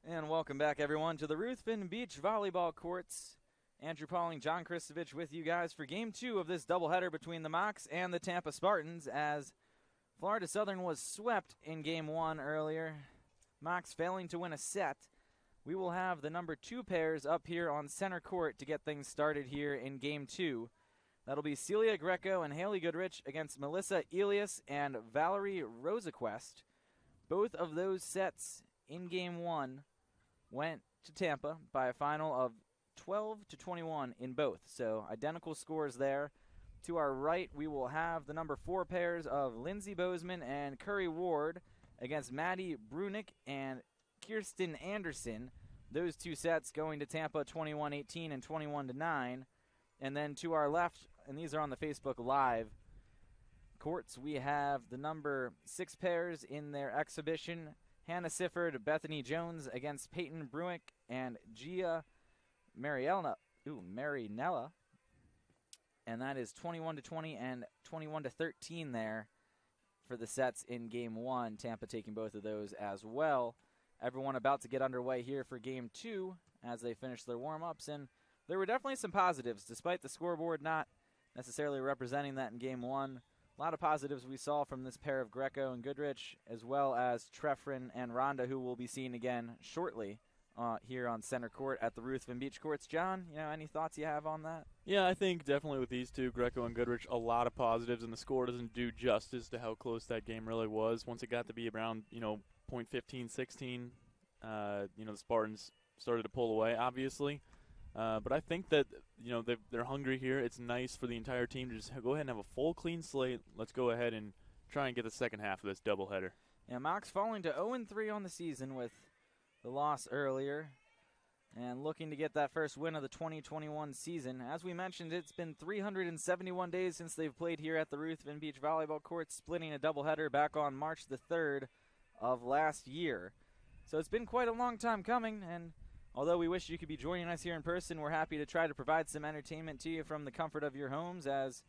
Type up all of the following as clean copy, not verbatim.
And welcome back, everyone, to the Ruthven Beach Volleyball Courts. Andrew Pauling, John Kristovich with you guys for Game 2 of this doubleheader between the Mocs and the Tampa Spartans, as Florida Southern was swept in Game 1 earlier. Mocs failing to win a set. We will have the number 2 pairs up here on center court to get things started here in Game 2. That'll be Celia Greco and Haley Goodrich against Melissa Elias and Valerie Rosaquest. Both of those sets in Game 1 went to Tampa by a final of 12-21 in both. So identical scores there. To our right, we will have the number 4 pairs of Lindsay Bozeman and Curry Ward against Maddie Brunick and Kirsten Anderson. Those two sets going to Tampa 21-18 and 21-9. And then to our left, and these are on the Facebook Live courts, we have the number 6 pairs in their exhibition. Hannah Sifford, Bethany Jones against Peyton Bruick and Gia Marinella. And that is 21-20 and 21-13 there for the sets in Game 1. Tampa taking both of those as well. Everyone about to get underway here for Game 2 as they finish their warm-ups. And there were definitely some positives, despite the scoreboard not necessarily representing that in Game 1. A lot of positives we saw from this pair of Greco and Goodrich, as well as Trefren and Rhonda, who we'll be seeing again shortly here on center court at the Ruthven Beach Courts. John, any thoughts you have on that? Yeah, I think definitely with these two, Greco and Goodrich, a lot of positives, and the score doesn't do justice to how close that game really was. Once it got to be around, point 15, 16, the Spartans started to pull away, obviously. But I think that, they're hungry here. It's nice for the entire team to just go ahead and have a full, clean slate. Let's go ahead and try and get the second half of this doubleheader. Yeah, Mocs falling to 0-3 on the season with the loss earlier and looking to get that first win of the 2021 season. As we mentioned, it's been 371 days since they've played here at the Ruthven Beach Volleyball Courts, splitting a doubleheader back on March the 3rd of last year. So it's been quite a long time coming, and although we wish you could be joining us here in person, we're happy to try to provide some entertainment to you from the comfort of your homes as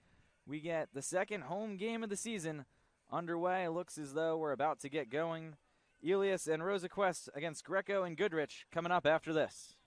we get the second home game of the season underway. It looks as though we're about to get going. Elias and Rosaquest against Greco and Goodrich coming up after this.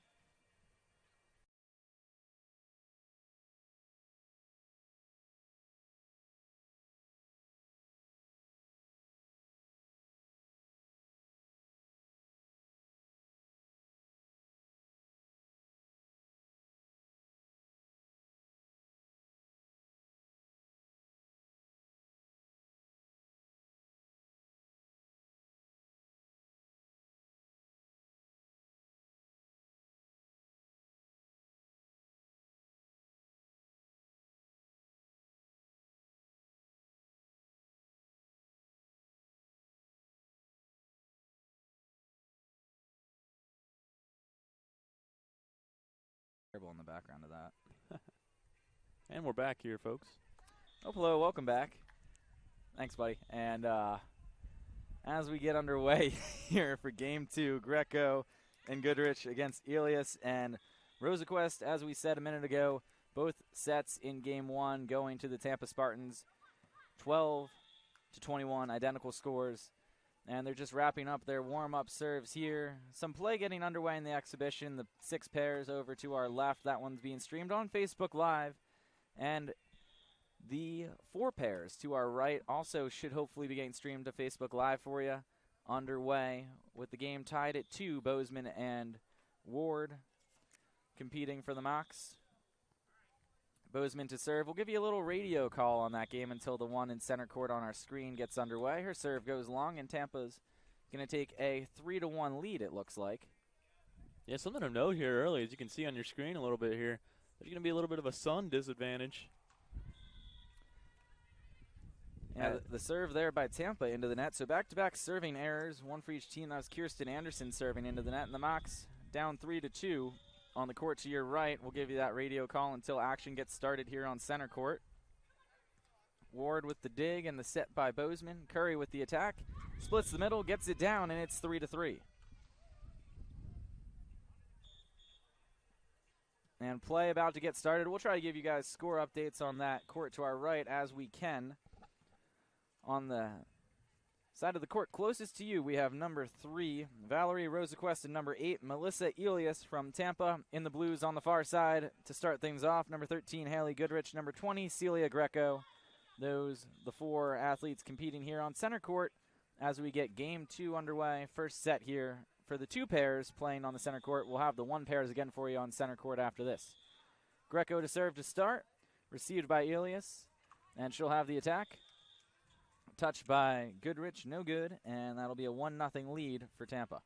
In the background of that. And we're back here, folks. Oh, hello, welcome back. Thanks, buddy. And as we get underway here for Game 2, Greco and Goodrich against Elias and Rosaquest, as we said a minute ago, both sets in Game 1 going to the Tampa Spartans, 12-21, identical scores. And they're just wrapping up their warm-up serves here. Some play getting underway in the exhibition. The 6 pairs over to our left. That one's being streamed on Facebook Live. And the 4 pairs to our right also should hopefully be getting streamed to Facebook Live for you. Underway with the game tied at 2. Bozeman and Ward competing for the Mocs. Bozeman to serve. We'll give you a little radio call on that game until the one in center court on our screen gets underway. Her serve goes long, and Tampa's going to take a 3-1 lead, it looks like. Yeah, something to note here early, as you can see on your screen a little bit here, there's going to be a little bit of a sun disadvantage. Yeah, the serve there by Tampa into the net. So back-to-back serving errors, one for each team. That was Kirsten Anderson serving into the net, and the Mocs down 3-2. On the court to your right, we'll give you that radio call until action gets started here on center court. Ward with the dig and the set by Bozeman. Curry with the attack. Splits the middle, gets it down, and it's 3-3. And play about to get started. We'll try to give you guys score updates on that court to our right as we can on the Side of the court closest to you, we have number 3, Valerie Rosaquest, and number 8, Melissa Elias from Tampa. In the blues on the far side to start things off, number 13, Haley Goodrich, number 20, Celia Greco. Those the 4 athletes competing here on center court as we get game 2 underway. First set here for the 2 pairs playing on the center court. We'll have the 1 pairs again for you on center court after this. Greco to serve to start, received by Elias, and she'll have the attack. Touched by Goodrich, no good, and that'll be a 1-0 lead for Tampa.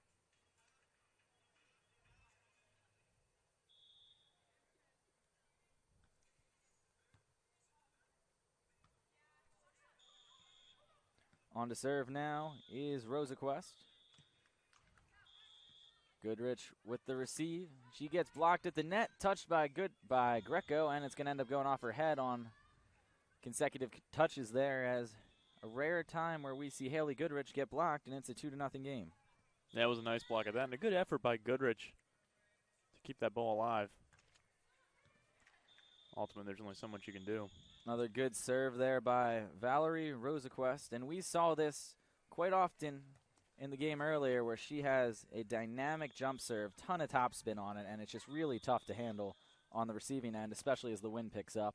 On to serve now is Rosaquest. Goodrich with the receive. She gets blocked at the net, touched by Greco, and it's going to end up going off her head on consecutive touches there, as a rare time where we see Haley Goodrich get blocked, and it's a 2-0 game. That was a nice block of that, and a good effort by Goodrich to keep that ball alive. Ultimately, there's only so much you can do. Another good serve there by Valerie Rosaquest, and we saw this quite often in the game earlier where she has a dynamic jump serve, ton of topspin on it, and it's just really tough to handle on the receiving end, especially as the wind picks up.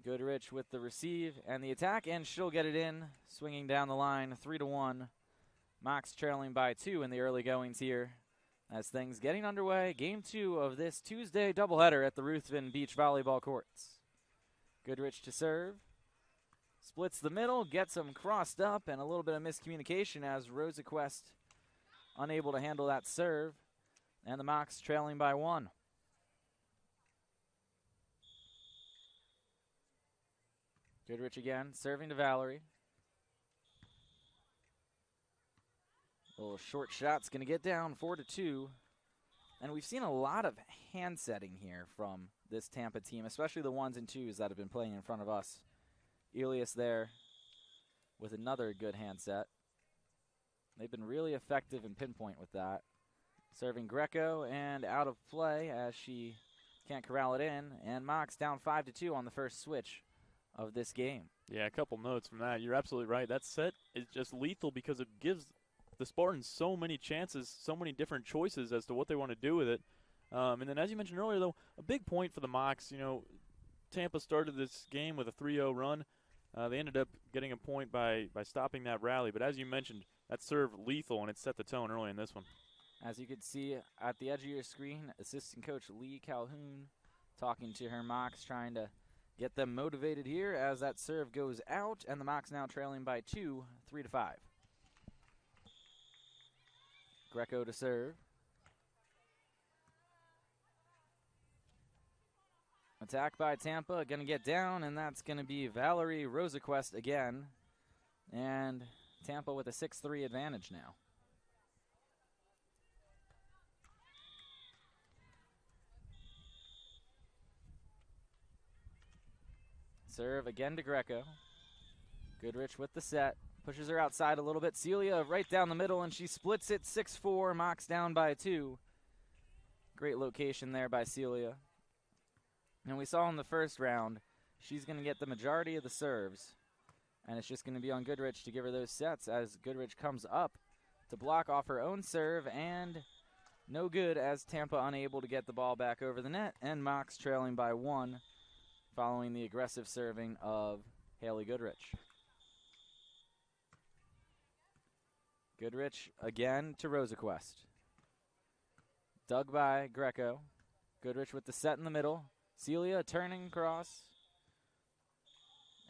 Goodrich with the receive and the attack, and she'll get it in, swinging down the line, 3-1. Mox trailing by 2 in the early goings here as things getting underway. Game 2 of this Tuesday doubleheader at the Ruthven Beach Volleyball Courts. Goodrich to serve. Splits the middle, gets them crossed up, and a little bit of miscommunication as Rosaquest unable to handle that serve. And the Mox trailing by 1. Goodrich again, serving to Valerie. Little short shot's going to get down 4-2. And we've seen a lot of hand setting here from this Tampa team, especially the 1s and 2s that have been playing in front of us. Elias there with another good hand set. They've been really effective in pinpoint with that. Serving Greco and out of play as she can't corral it in. And Mox down 5-2 on the first switch of this game. Yeah, a couple notes from that. You're absolutely right. That set is just lethal because it gives the Spartans so many chances, so many different choices as to what they want to do with it. And then as you mentioned earlier, though, a big point for the Mox, Tampa started this game with a 3-0 run. They ended up getting a point by stopping that rally. But as you mentioned, that serve lethal, and it set the tone early in this one. As you can see at the edge of your screen, assistant coach Lee Calhoun talking to her Mox, trying to get them motivated here as that serve goes out, and the Mox now trailing by 2, 3-5. Greco to serve. Attack by Tampa, going to get down, and that's going to be Valerie Rosaquest again. And Tampa with a 6-3 advantage now. Serve again to Greco. Goodrich with the set. Pushes her outside a little bit. Celia right down the middle, and she splits it 6-4. Mox down by 2. Great location there by Celia. And we saw in the first round, she's going to get the majority of the serves. And it's just going to be on Goodrich to give her those sets as Goodrich comes up to block off her own serve. And no good as Tampa unable to get the ball back over the net. And Mox trailing by 1 following the aggressive serving of Haley Goodrich. Goodrich again to Rosaquest. Dug by Greco. Goodrich with the set in the middle. Celia turning cross.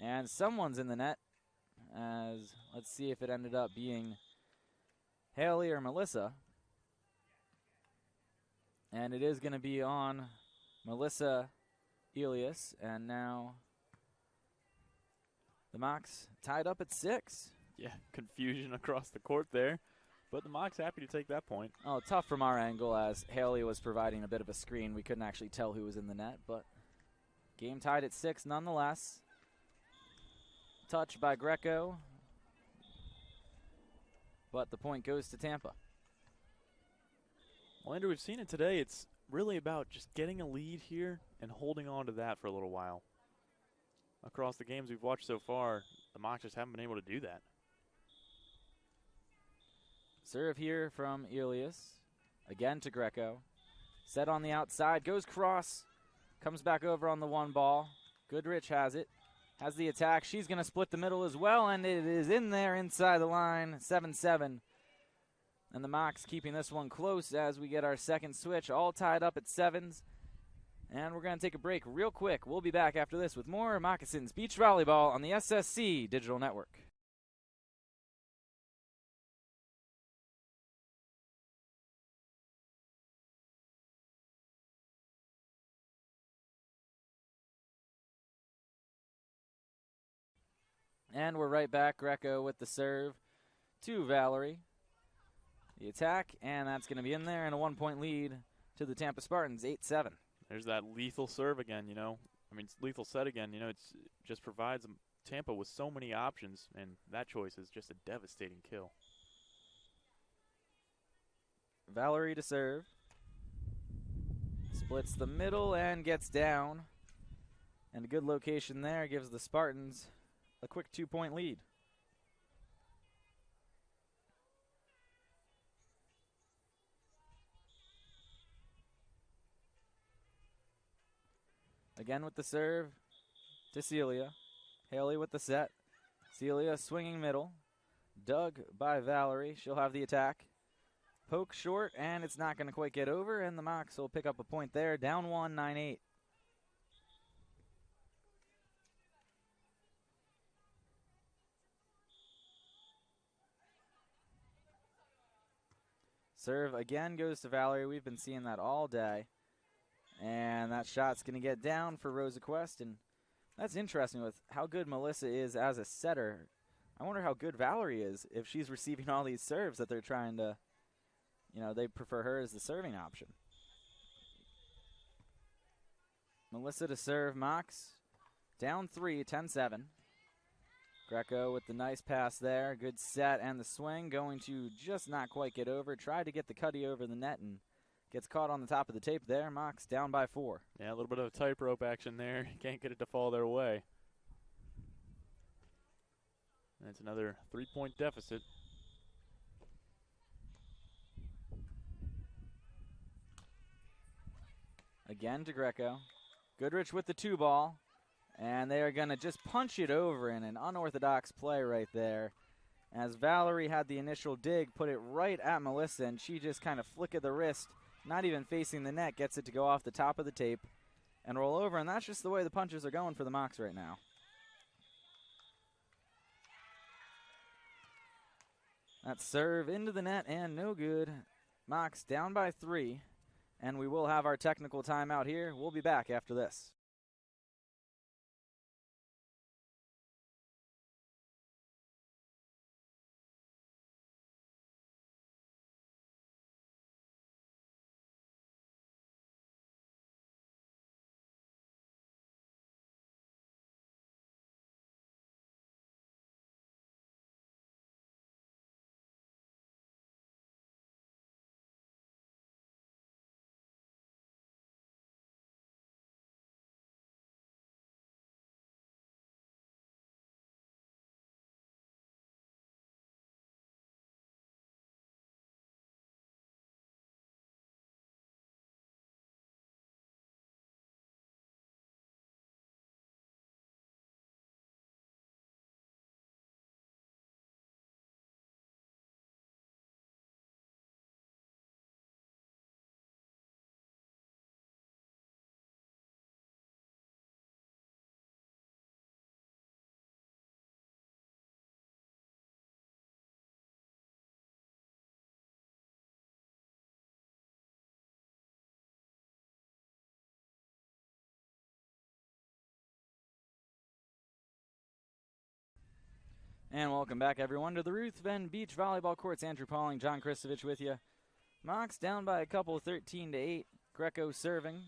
And someone's in the net. As let's see if it ended up being Haley or Melissa. And it is going to be on Melissa Elias. And now the Mox tied up at 6. Yeah, confusion across the court there. But the Mox happy to take that point. Oh, tough from our angle as Haley was providing a bit of a screen. We couldn't actually tell who was in the net, but game tied at 6 nonetheless. Touch by Greco. But the point goes to Tampa. Well, Andrew, we've seen it today. It's really about just getting a lead here and holding on to that for a little while. Across the games we've watched so far, the Mox just haven't been able to do that. Serve here from Elias. Again to Greco. Set on the outside, goes cross, comes back over on the one ball. Goodrich has it, has the attack. She's going to split the middle as well, and it is in there inside the line, 7-7. And the Mocs keeping this one close as we get our second switch, all tied up at 7s. And we're going to take a break real quick. We'll be back after this with more Moccasins Beach Volleyball on the SSC Digital Network. And we're right back. Greco with the serve to Valerie. The attack, and that's going to be in there, and a 1-point lead to the Tampa Spartans, 8-7. There's that lethal serve again, you know. I mean, it's lethal set again. You know, it just provides Tampa with so many options, and that choice is just a devastating kill. Valerie to serve. Splits the middle and gets down. And a good location there gives the Spartans a quick 2-point lead. Again with the serve to Celia. Haley with the set. Celia swinging middle. Dug by Valerie. She'll have the attack. Poke short, and it's not going to quite get over, and the Mocs will pick up a point there. Down 1, 9-8. Serve again goes to Valerie. We've been seeing that all day. And that shot's going to get down for Rosa Quest. And that's interesting with how good Melissa is as a setter. I wonder how good Valerie is if she's receiving all these serves that they're trying to, you know, they prefer her as the serving option. Melissa to serve Mocs. Down 3, 10-7. Greco with the nice pass there. Good set and the swing. Going to just not quite get over. Tried to get the cutty over the net and gets caught on the top of the tape there. Mocs down by 4. Yeah, a little bit of a tightrope action there. Can't get it to fall their way. That's another 3-point deficit. Again to Greco. Goodrich with the 2-ball. And they are going to just punch it over in an unorthodox play right there. As Valerie had the initial dig, put it right at Melissa, and she just kind of flick of the wrist, not even facing the net, gets it to go off the top of the tape and roll over, and that's just the way the punches are going for the Mocs right now. That serve into the net and no good. Mocs down by 3, and we will have our technical timeout here. We'll be back after this. And welcome back, everyone, to the Ruthven Beach Volleyball Courts. Andrew Pauling, John Kristovich with you. Mocs down by a couple, 13-8. Greco serving.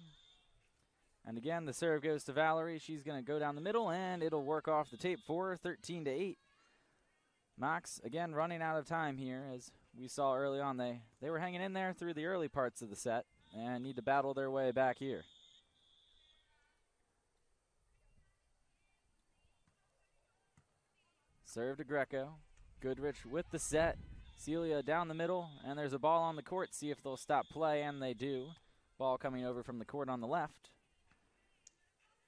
And again, the serve goes to Valerie. She's going to go down the middle, and it'll work off the tape for her, 13-8. Mocs, again, running out of time here. As we saw early on, they were hanging in there through the early parts of the set and need to battle their way back here. Serve to Greco. Goodrich with the set. Celia down the middle, and there's a ball on the court. See if they'll stop play, and they do. Ball coming over from the court on the left.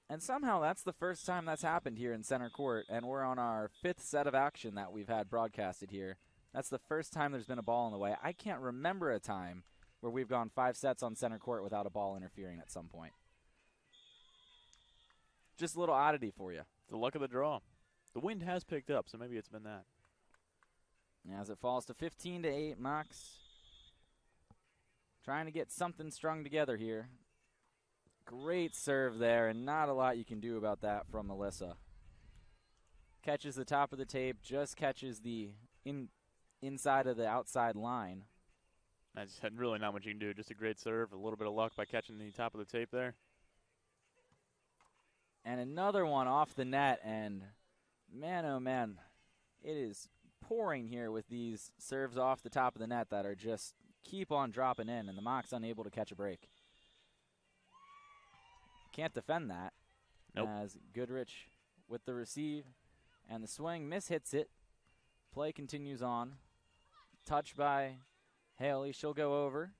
And somehow that's the first time that's happened here in center court, and we're on our 5th set of action that we've had broadcasted here. That's the first time there's been a ball in the way. I can't remember a time where we've gone 5 sets on center court without a ball interfering at some point. Just a little oddity for you. The luck of the draw. The wind has picked up, so maybe it's been that. As it falls to 15-8, Mox trying to get something strung together here. Great serve there, and not a lot you can do about that from Melissa. Catches the top of the tape, just catches the inside of the outside line. That's really not much you can do. Just a great serve, a little bit of luck by catching the top of the tape there. And another one off the net, and man, oh man, it is pouring here with these serves off the top of the net that are just keep on dropping in, and the Mox unable to catch a break. Can't defend that. Nope. As Goodrich with the receive and the swing mishits it. Play continues on. Touch by Haley. She'll go over.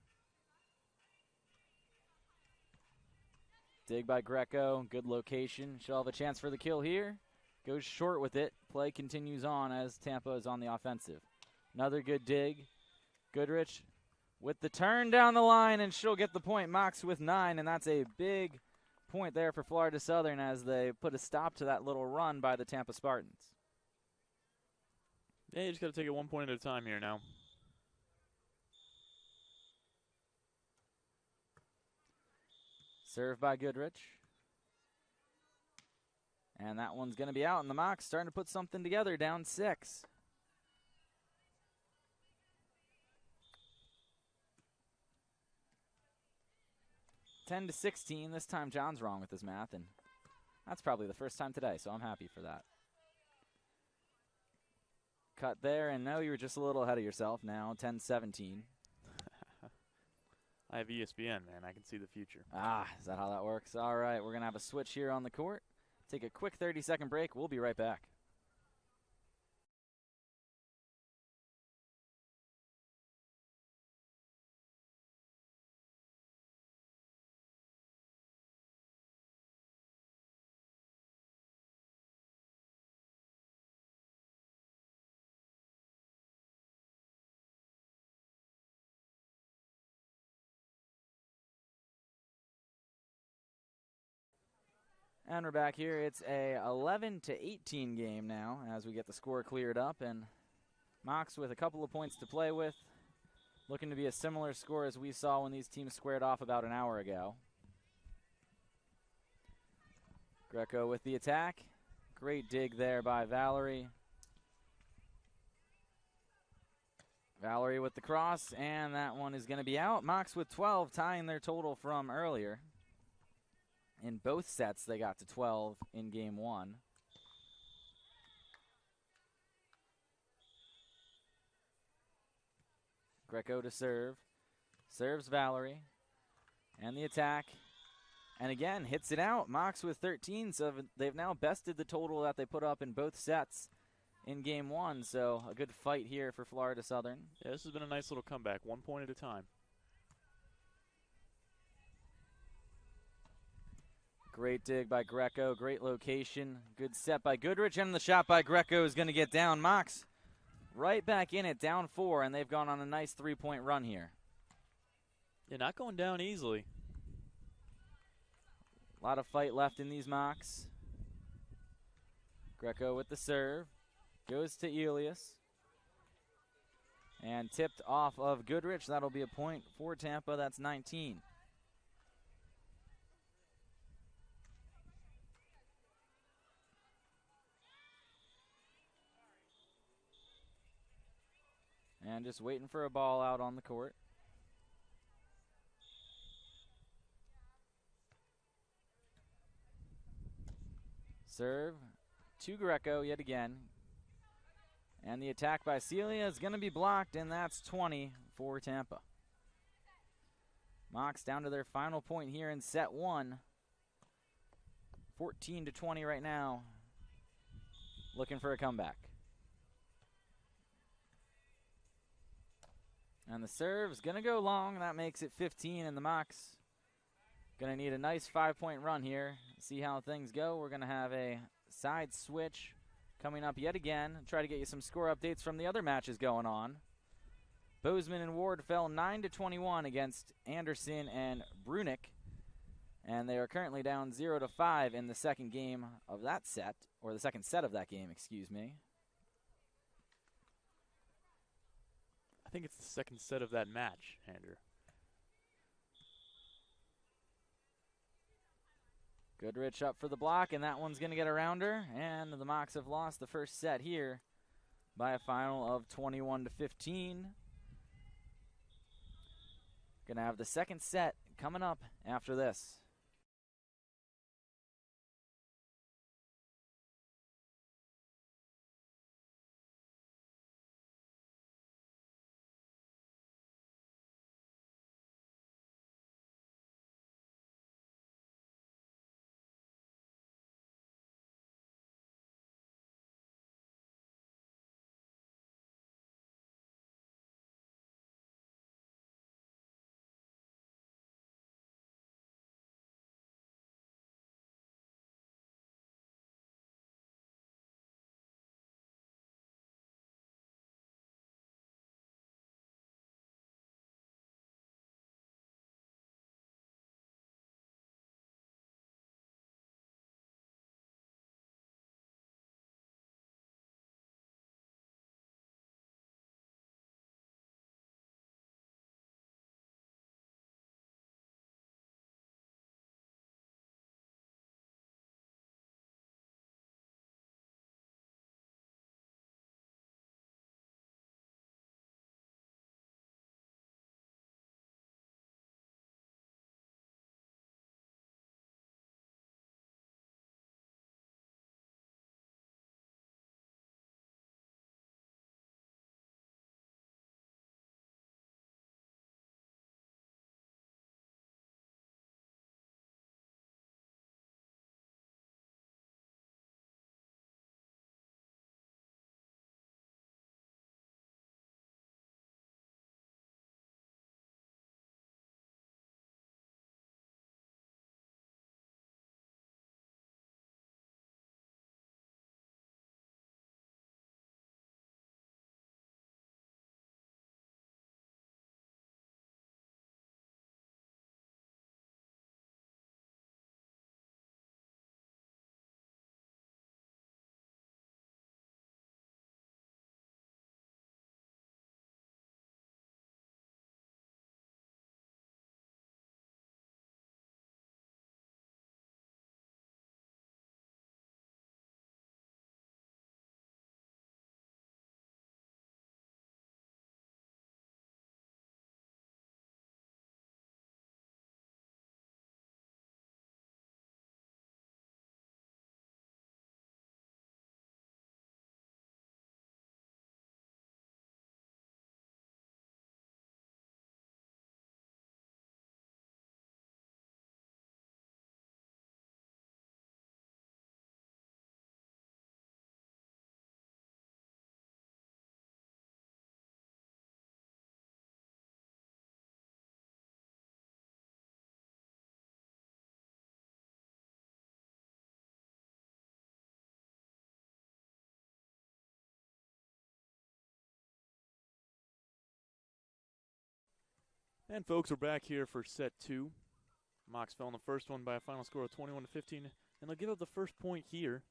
Dig by Greco. Good location. She'll have a chance for the kill here. Goes short with it. Play continues on as Tampa is on the offensive. Another good dig. Goodrich with the turn down the line, and she'll get the point. Mox with 9, and that's a big point there for Florida Southern as they put a stop to that little run by the Tampa Spartans. Yeah, you just got to take it 1 point at a time here now. Serve by Goodrich. And that one's going to be out, and the Mox starting to put something together, down 6. Ten to 16. This time John's wrong with his math, and that's probably the first time today, so I'm happy for that. Cut there, and no, you were just a little ahead of yourself now, 10-17. I have ESPN, man. I can see the future. Is that how that works? All right, we're going to have a switch here on the court. Take a quick 30-second break. We'll be right back. And we're back here. It's a 11-18 game now as we get the score cleared up. And Mox with a couple of points to play with. Looking to be a similar score as we saw when these teams squared off about an hour ago. Greco with the attack. Great dig there by Valerie. Valerie with the cross, and that one is going to be out. Mox with 12, tying their total from earlier. In both sets, they got to 12 in game 1. Greco to serve. Serves Valerie. And the attack. And again, hits it out. Mox with 13, so they've now bested the total that they put up in both sets in game 1. So a good fight here for Florida Southern. Yeah, this has been a nice little comeback, 1 point at a time. Great dig by Greco. Great location. Good set by Goodrich. And the shot by Greco is going to get down. Mox right back in it, down 4, and they've gone on a nice 3-point run here. Yeah, not going down easily. A lot of fight left in these Mox. Greco with the serve. Goes to Elias. And tipped off of Goodrich. That'll be a point for Tampa. That's 19. And just waiting for a ball out on the court. Serve to Greco yet again. And the attack by Celia is going to be blocked, and that's 20 for Tampa. Mox down to their final point here in set 1. 14-20 right now. Looking for a comeback. And the serve's going to go long. That makes it 15, and the Mocs going to need a nice 5-point run here. See how things go. We're going to have a side switch coming up yet again. Try to get you some score updates from the other matches going on. Bozeman and Ward fell 9-21 against Anderson and Brunick. And they are currently down 0-5 in the second game of that set, or the second set of that game, excuse me. I think it's the second set of that match, Andrew. Goodrich up for the block, and that one's going to get a rounder. And the Mocs have lost the first set here by a final of 21-15. Going to have the second set coming up after this. And folks, we're back here for set two. Mocs fell in the first one by a final score of 21-15, and they'll give up the first point here.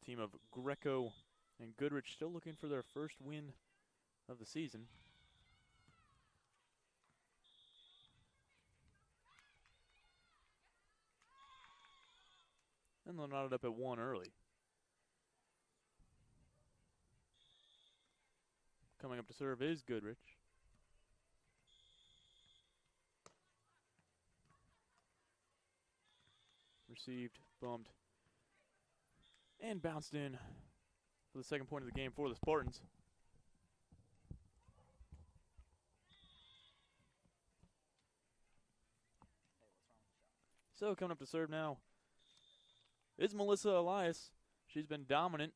Team of Greco and Goodrich still looking for their first win of the season. And they'll knot it up at one early. Coming up to serve is Goodrich. Received, bumped, and bounced in for the second point of the game for the Spartans. So coming up to serve now is Melissa Elias. She's been dominant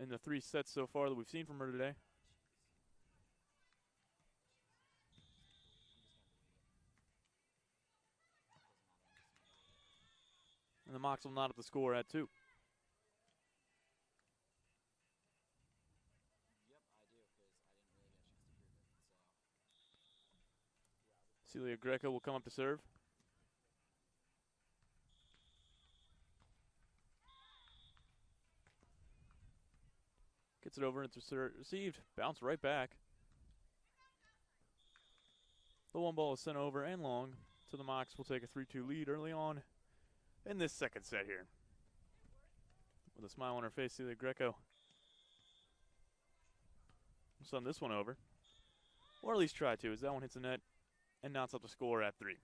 in the 3 sets so far that we've seen from her today. And the Mocs will knot up the score at 2. Celia Greco will come up to serve. Gets it over, it's received, bounce right back. The 1 ball is sent over and long, so the Mocs will take a 3-2 lead early on in this second set here. With a smile on her face, Celia Greco will send this one over. Or at least try to, as that one hits the net and knots up the score at 3.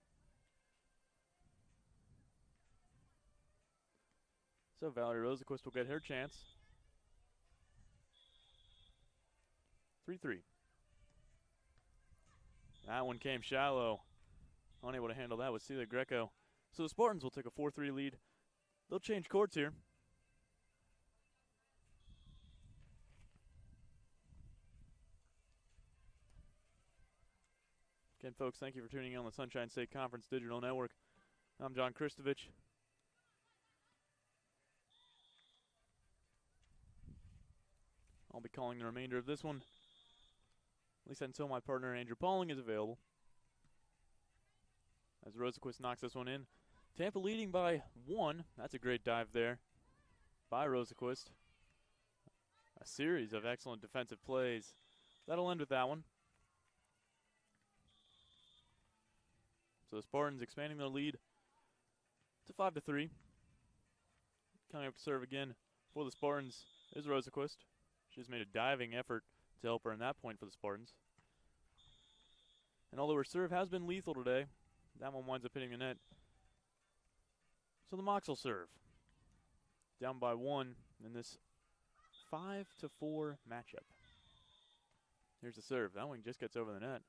So Valerie Rosenquist will get her chance. 3-3. That one came shallow. Unable to handle that with Celia Greco. So the Spartans will take a 4-3 lead. They'll change courts here. Again, folks, thank you for tuning in on the Sunshine State Conference Digital Network. I'm John Kristovich. I'll be calling the remainder of this one, at least until my partner Andrew Pauling is available. As Rosenquist knocks this one in. Tampa leading by 1. That's a great dive there by Rosenquist. A series of excellent defensive plays. That'll end with that one. So the Spartans expanding their lead to 5-3. Coming up to serve again for the Spartans is Rosenquist. She's made a diving effort to help earn that point for the Spartans. And although her serve has been lethal today, that one winds up hitting the net. So the Mocs will serve. Down by 1 in this 5-4 matchup. Here's the serve. That one just gets over the net.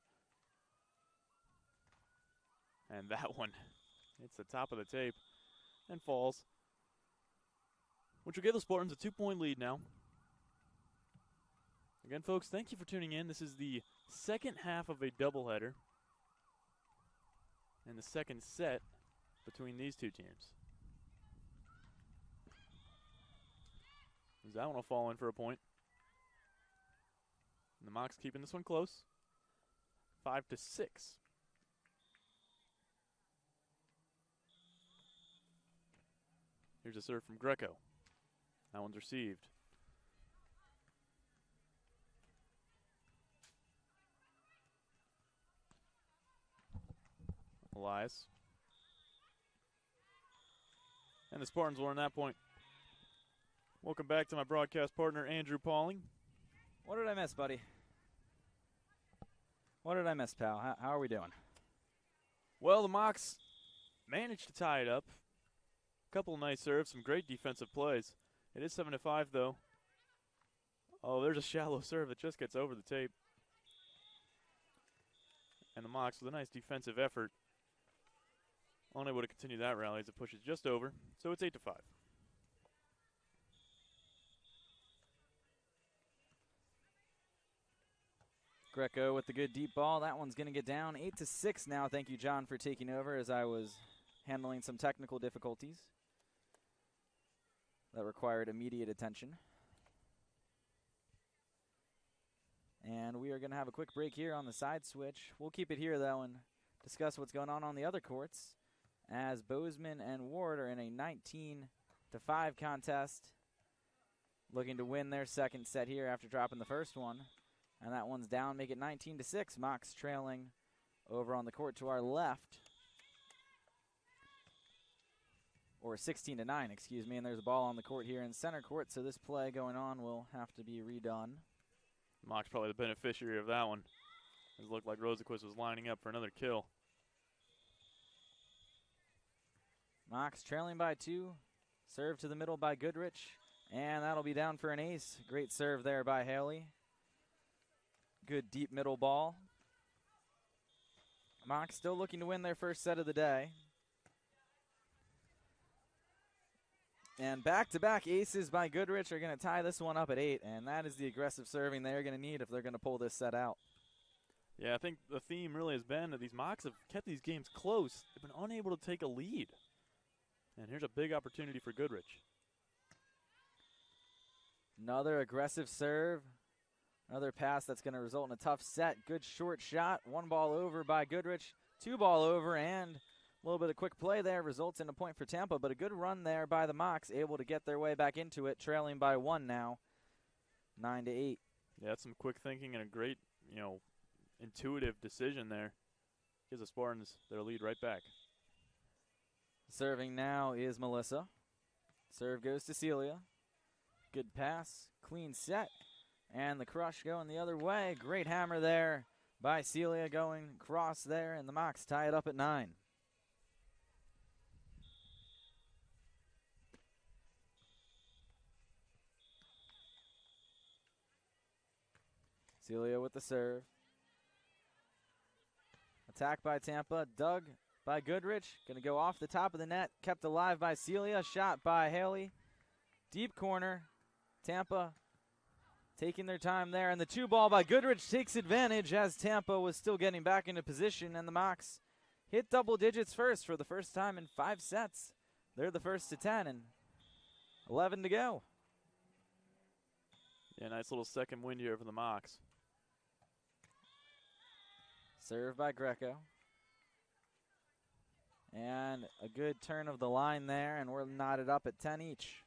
And that one hits the top of the tape and falls, which will give the Spartans a 2-point lead now. Again, folks, thank you for tuning in. This is the second half of a doubleheader and the second set between these two teams. That one will fall in for a point. And the Mocs keeping this one close. 5-6. Here's a serve from Greco. That one's received. Elias. And the Spartans will earn that point. Welcome back to my broadcast partner, Andrew Pauling. What did I miss, buddy? What did I miss, pal? How are we doing? Well, the Mocs managed to tie it up. A couple of nice serves, some great defensive plays. It is 7-5, though. Oh, there's a shallow serve that just gets over the tape. And the Mocs with a nice defensive effort, unable to continue that rally as it pushes just over. So it's 8-5. Greco with the good deep ball. That one's going to get down 8-6 now. Thank you, John, for taking over as I was handling some technical difficulties that required immediate attention. And we are going to have a quick break here on the side switch. We'll keep it here, though, and discuss what's going on the other courts as Bozeman and Ward are in a 19-5 contest, looking to win their second set here after dropping the first one. And that one's down, make it 19-6. Mocs trailing over on the court to our left. Or 16-9, excuse me. And there's a ball on the court here in center court, so this play going on will have to be redone. Mocs probably the beneficiary of that one. It looked like Rosenquist was lining up for another kill. Mocs trailing by 2. Serve to the middle by Goodrich. And that'll be down for an ace. Great serve there by Haley. Good deep middle ball. Mocs still looking to win their first set of the day. And back-to-back aces by Goodrich are going to tie this one up at 8, and that is the aggressive serving they're going to need if they're going to pull this set out. Yeah, I think the theme really has been that these Mocs have kept these games close. They've been unable to take a lead. And here's a big opportunity for Goodrich. Another aggressive serve. Another pass that's going to result in a tough set. Good short shot. 1 ball over by Goodrich. 2 ball over, and a little bit of quick play there results in a point for Tampa, but a good run there by the Mocs, able to get their way back into it, trailing by 1 now, 9-8. Yeah, that's some quick thinking and a great, intuitive decision there. Gives the Spartans their lead right back. Serving now is Melissa. Serve goes to Celia. Good pass, clean set, and the crush going the other way. Great hammer there by Celia going cross there, and the Mocs tie it up at 9. Celia with the serve. Attack by Tampa, dug by Goodrich. Going to go off the top of the net, kept alive by Celia. Shot by Haley. Deep corner. Tampa taking their time there, and the 2 ball by Goodrich takes advantage as Tampa was still getting back into position, and the Mocs hit double digits first for the first time in 5 sets. They're the first to 10, and 11 to go. Yeah, nice little second wind here for the Mocs. Serve by Greco. And a good turn of the line there, and we're knotted up at 10 each.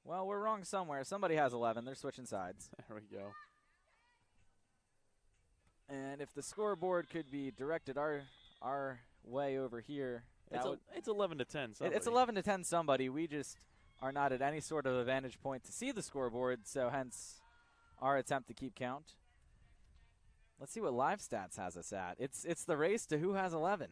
Well, we're wrong somewhere. Somebody has 11. They're switching sides. There we go. And if the scoreboard could be directed our way over here, it's 11 to 10. Somebody. It's 11 to 10. Somebody. We just are not at any sort of a vantage point to see the scoreboard, so hence our attempt to keep count. Let's see what Live Stats has us at. It's the race to who has 11.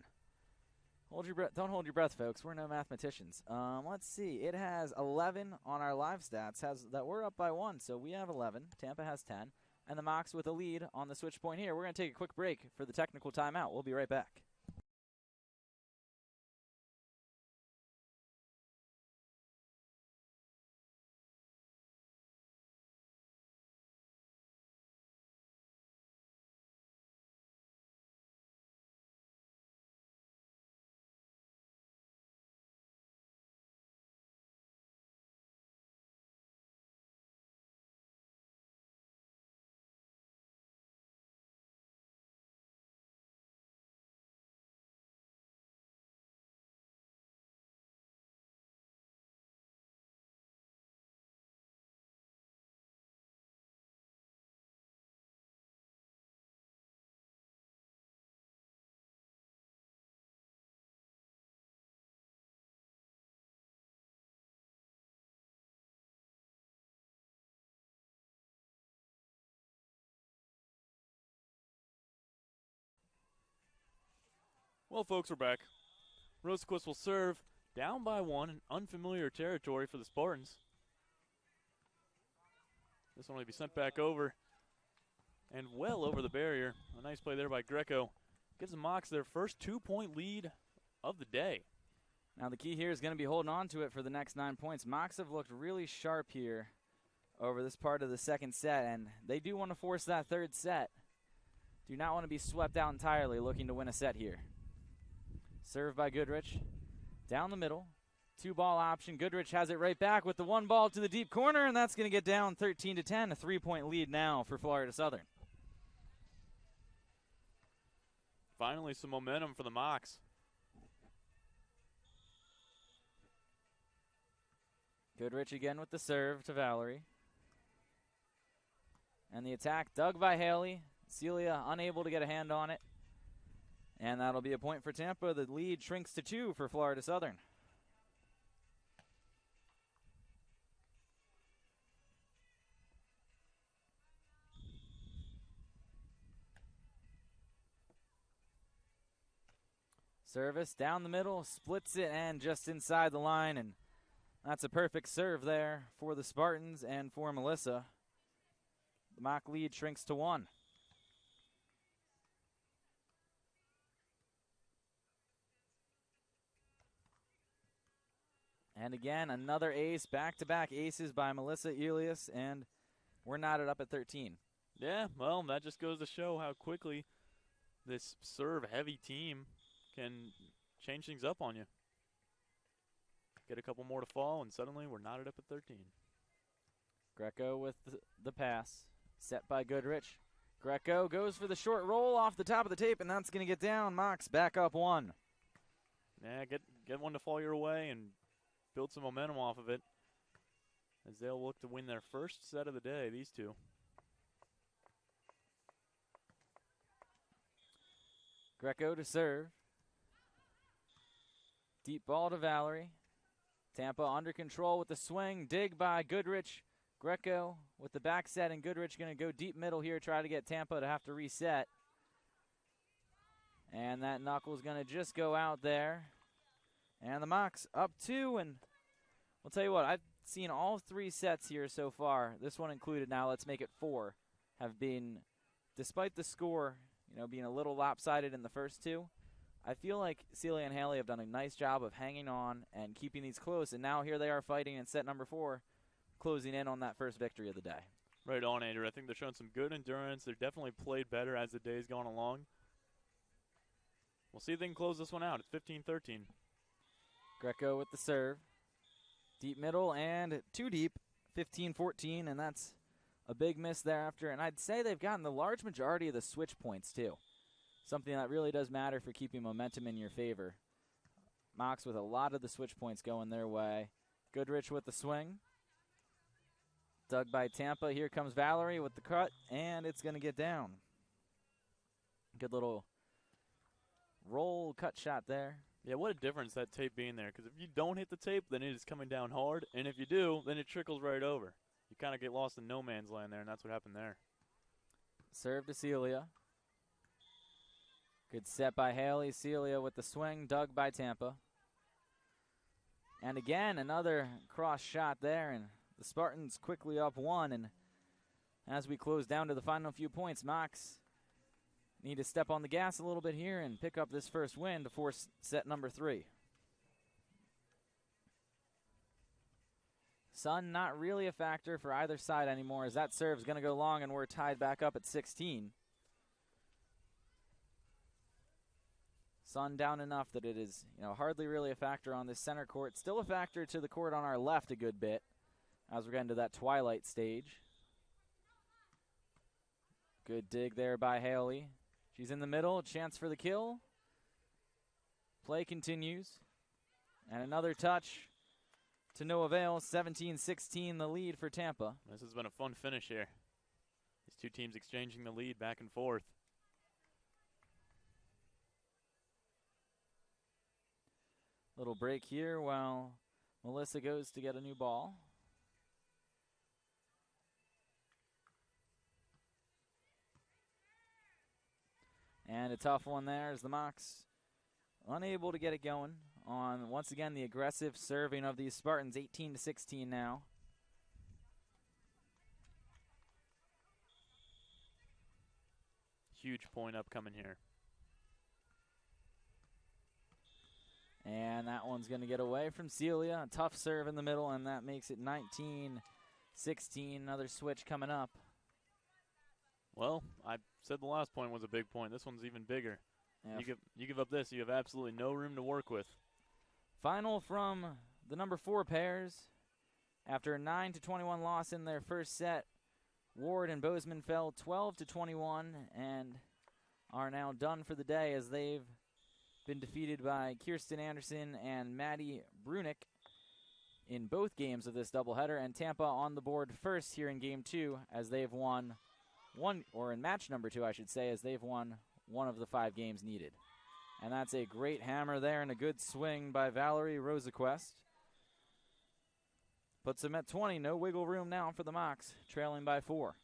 Hold your breath. Don't hold your breath, folks. We're no mathematicians. Let's see. It has 11 on our Live Stats. That we're up by 1, so we have 11. Tampa has 10, and the Mocs with a lead on the switch point here. We're going to take a quick break for the technical timeout. We'll be right back. Well, folks, we're back. Rosequist will serve down by 1 in unfamiliar territory for the Spartans. This one will be sent back over and well over the barrier. A nice play there by Greco. Gives the Mocs their first 2-point lead of the day. Now the key here is going to be holding on to it for the next 9 points. Mocs have looked really sharp here over this part of the second set, and they do want to force that third set. Do not want to be swept out entirely looking to win a set here. Serve by Goodrich. Down the middle. 2-ball option. Goodrich has it right back with the 1 ball to the deep corner, and that's going to get down 13 to 10. A 3-point lead now for Florida Southern. Finally, some momentum for the Mocs. Goodrich again with the serve to Valerie. And the attack dug by Haley. Celia unable to get a hand on it. And that'll be a point for Tampa. The lead shrinks to 2 for Florida Southern. Service down the middle, splits it, and just inside the line. And that's a perfect serve there for the Spartans and for Melissa. The Moc lead shrinks to 1. And again, another ace, back-to-back aces by Melissa Elias, and we're knotted up at 13. Yeah, well, that just goes to show how quickly this serve-heavy team can change things up on you. Get a couple more to fall, and suddenly we're knotted up at 13. Greco with the pass, set by Goodrich. Greco goes for the short roll off the top of the tape, and that's going to get down. Mox back up 1. Yeah, get one to fall your way and build some momentum off of it, as they'll look to win their first set of the day, these two. Greco to serve. Deep ball to Valerie. Tampa under control with the swing. Dig by Goodrich. Greco with the back set, and Goodrich going to go deep middle here, try to get Tampa to have to reset. And that knuckle's going to just go out there. And the Mox up 2, and I'll tell you what, I've seen all 3 sets here so far, this one included, now let's make it 4, have been, despite the score, being a little lopsided in the first 2, I feel like Celia and Haley have done a nice job of hanging on and keeping these close, and now here they are fighting in set number 4, closing in on that first victory of the day. Right on, Andrew. I think they're showing some good endurance. They're definitely played better as the day's gone along. We'll see if they can close this one out. It's 15-13. Greco with the serve. Deep middle and too deep, 15-14, and that's a big miss thereafter. And I'd say they've gotten the large majority of the switch points, too. Something that really does matter for keeping momentum in your favor. Mox with a lot of the switch points going their way. Goodrich with the swing. Dug by Tampa. Here comes Valerie with the cut, and it's going to get down. Good little roll cut shot there. Yeah, what a difference that tape being there. Because if you don't hit the tape, then it is coming down hard. And if you do, then it trickles right over. You kind of get lost in no man's land there, and that's what happened there. Serve to Celia. Good set by Haley. Celia with the swing. Dug by Tampa. And again, another cross shot there, and the Spartans quickly up 1. And as we close down to the final few points, Mox need to step on the gas a little bit here and pick up this first win to force set number 3. Sun not really a factor for either side anymore, as that serve is going to go long, and we're tied back up at 16. Sun down enough that it is, hardly really a factor on this center court. Still a factor to the court on our left a good bit as we're getting to that twilight stage. Good dig there by Haley. She's in the middle, chance for the kill. Play continues. And another touch to no avail. 17-16 the lead for Tampa. This has been a fun finish here. These two teams exchanging the lead back and forth. Little break here while Melissa goes to get a new ball. And a tough one there as the Mox unable to get it going on, once again, the aggressive serving of these Spartans, 18-16 now. Huge point upcoming here. And that one's going to get away from Celia. A tough serve in the middle, and that makes it 19-16. Another switch coming up. Well, I said the last point was a big point. This one's even bigger. Yeah. You give up this, you have absolutely no room to work with. Final from the number 4 pairs. After a 9-21 loss in their first set, Ward and Bozeman fell 12-21 and are now done for the day as they've been defeated by Kirsten Anderson and Maddie Brunick in both games of this doubleheader. And Tampa on the board first here in game 2 as they've won in match number 2, I should say, as they've won one of the 5 games needed. And that's a great hammer there and a good swing by Valerie Rosaquest. Puts them at 20. No wiggle room now for the Mox, trailing by 4.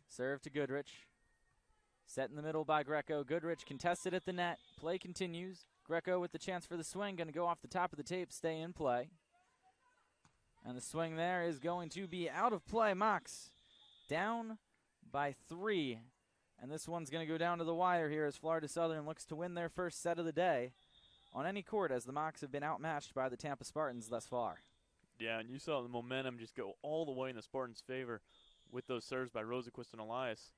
Serve to Goodrich. Set in the middle by Greco. Goodrich contested at the net. Play continues. Greco with the chance for the swing. Going to go off the top of the tape. Stay in play. And the swing there is going to be out of play. Mox down by 3 And this one's going to go down to the wire here as Florida Southern looks to win their first set of the day on any court, as the Mocs have been outmatched by the Tampa Spartans thus far. Yeah, and you saw the momentum just go all the way in the Spartans' favor with those serves by Rosenquist and Elias.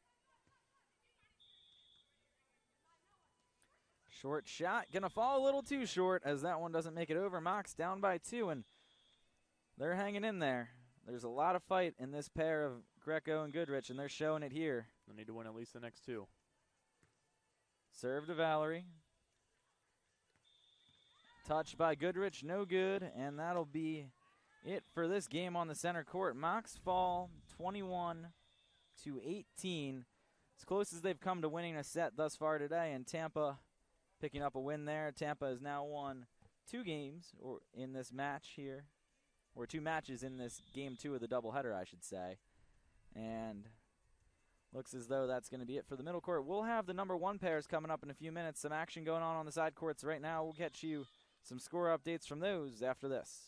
Short shot, going to fall a little too short as that one doesn't make it over. Mocs down by 2, and they're hanging in there. There's a lot of fight in this pair of Greco and Goodrich, and they're showing it here. They'll need to win at least the next 2. Serve to Valerie. Touch by Goodrich, no good, and that'll be it for this game on the center court. Mocs fall 21-18. As close as they've come to winning a set thus far today, and Tampa picking up a win there. Tampa has now won 2 games in this match here, or 2 matches in this game 2 of the doubleheader, I should say. And looks as though that's going to be it for the middle court. We'll have the number 1 pairs coming up in a few minutes. Some action going on the side courts right now. We'll get you some score updates from those after this.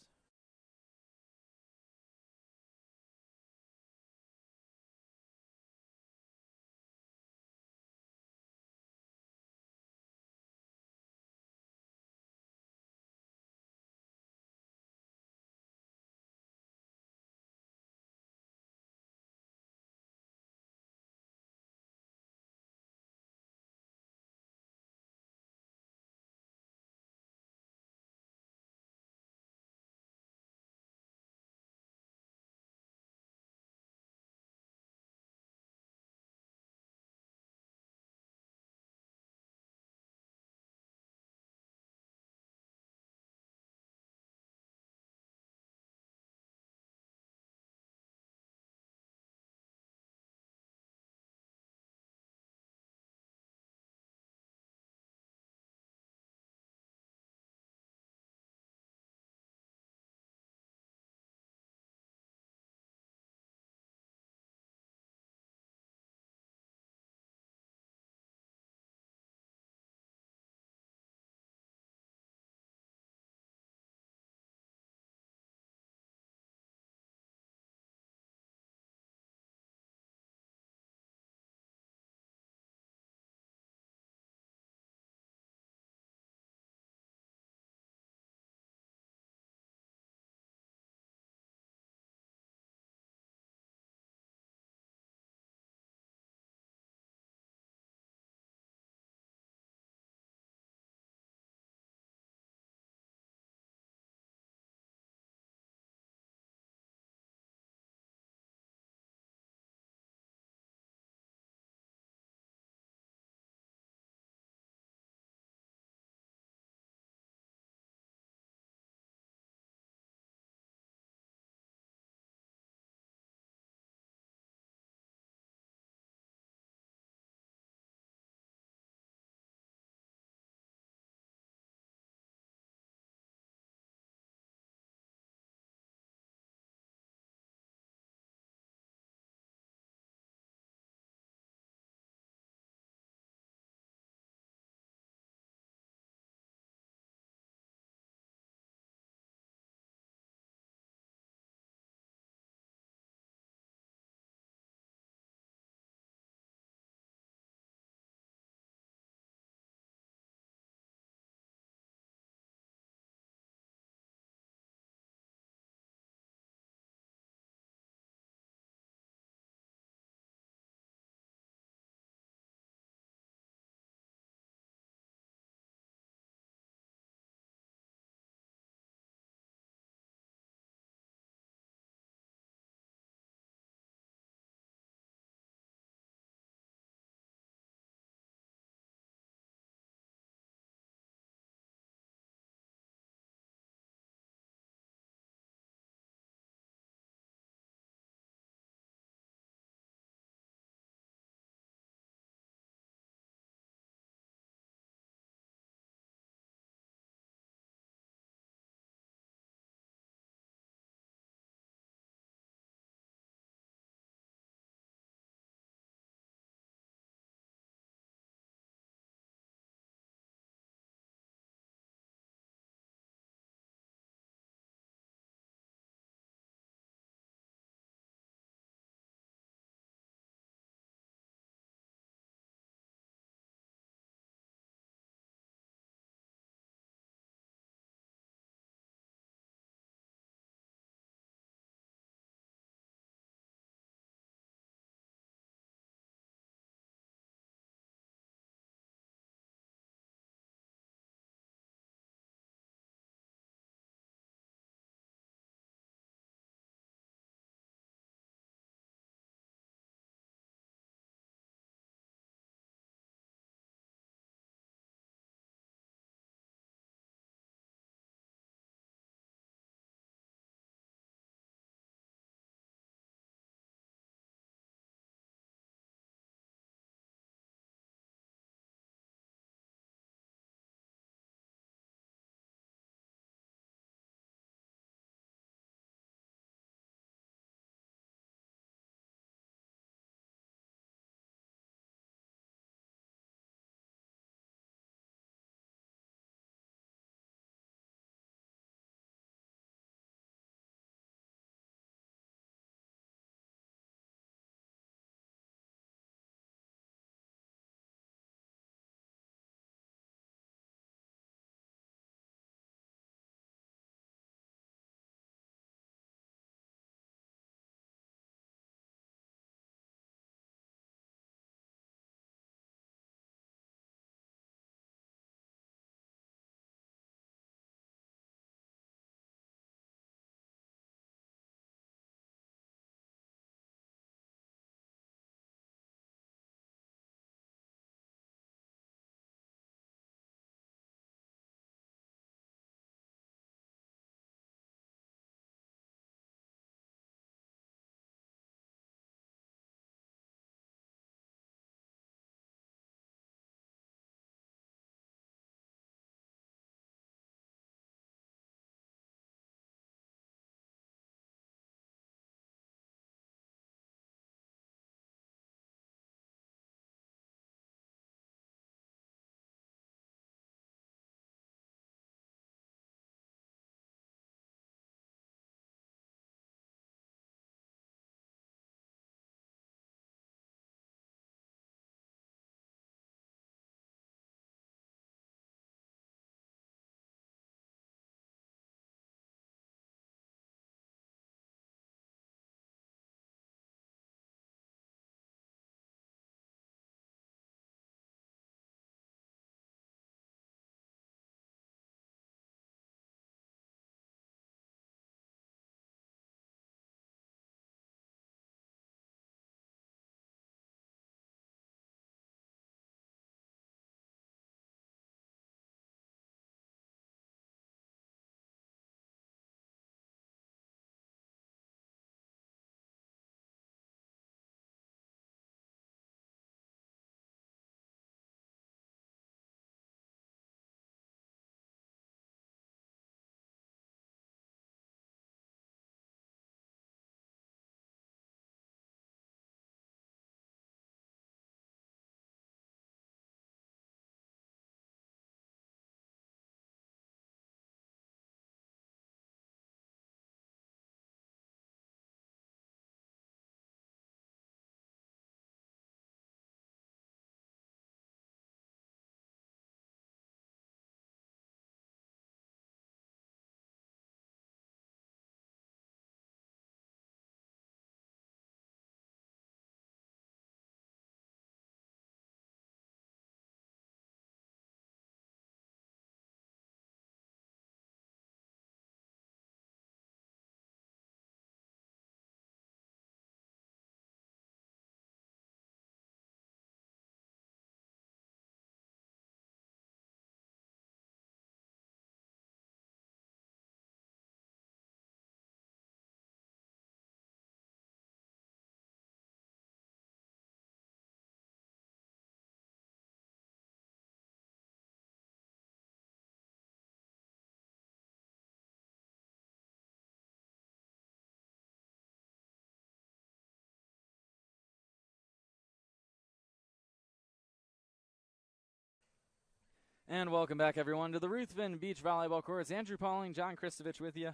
And welcome back, everyone, to the Ruthven Beach Volleyball Courts. Andrew Pauling, John Kristovich with you.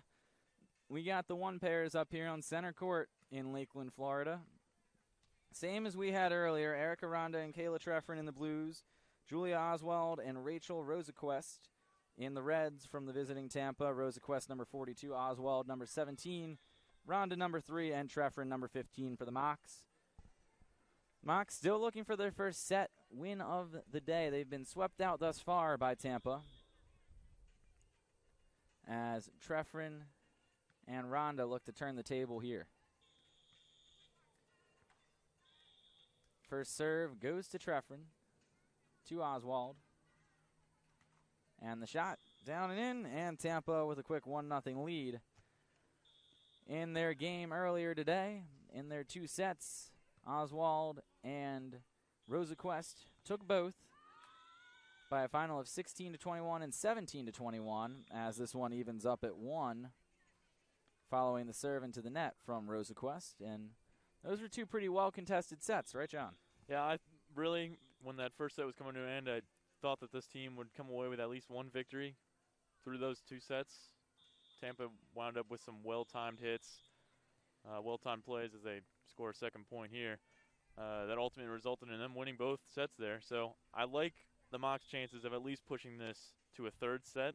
We got the one pairs up here on center court in Lakeland, Florida. Same as we had earlier, Erica Ronda and Kayla Treffren in the blues, Julia Oswald and Rachel Rosaquest in the reds from the visiting Tampa. Rosaquest number 42, Oswald number 17, Ronda number 3, and Treffren number 15 for the Mocs. Mocs still looking for their first set win of the day. They've been swept out thus far by Tampa, as Treffren and Ronda look to turn the table here. First serve goes to Treffren, to Oswald. And the shot down and in, and Tampa with a quick 1-0 lead. In their game earlier today, in their 2 sets, Oswald and Rosaquest took both by a final of 16-21 and 17-21, as this one evens up at 1 following the serve into the net from Rosaquest. And those were 2 pretty well-contested sets, right, John? Yeah, I really, when that first set was coming to an end, I thought that this team would come away with at least one victory through those 2 sets. Tampa wound up with some well-timed hits, well-timed plays as they score a second point here. That ultimately resulted in them winning both sets there. So I like the Mocs' chances of at least pushing this to a 3rd set.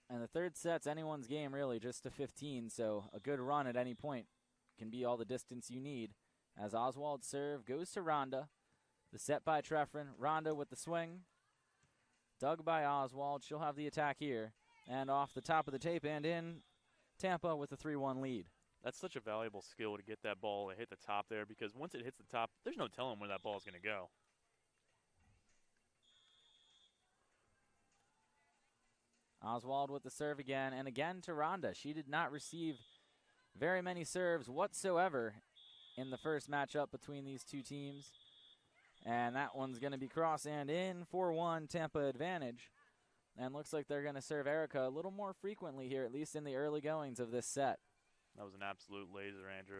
And the 3rd set's anyone's game, really, just to 15, so a good run at any point can be all the distance you need. As Oswald's serve goes to Ronda. The set by Treffren. Ronda with the swing. Dug by Oswald. She'll have the attack here. And off the top of the tape and in. Tampa with a 3-1 lead. That's such a valuable skill to get that ball to hit the top there, because once it hits the top, there's no telling where that ball is going to go. Oswald with the serve again, and again to Ronda. She did not receive very many serves whatsoever in the first matchup between these 2 teams. And that one's going to be cross and in. 4-1 Tampa advantage. And looks like they're going to serve Erica a little more frequently here, at least in the early goings of this set. That was an absolute laser, Andrew.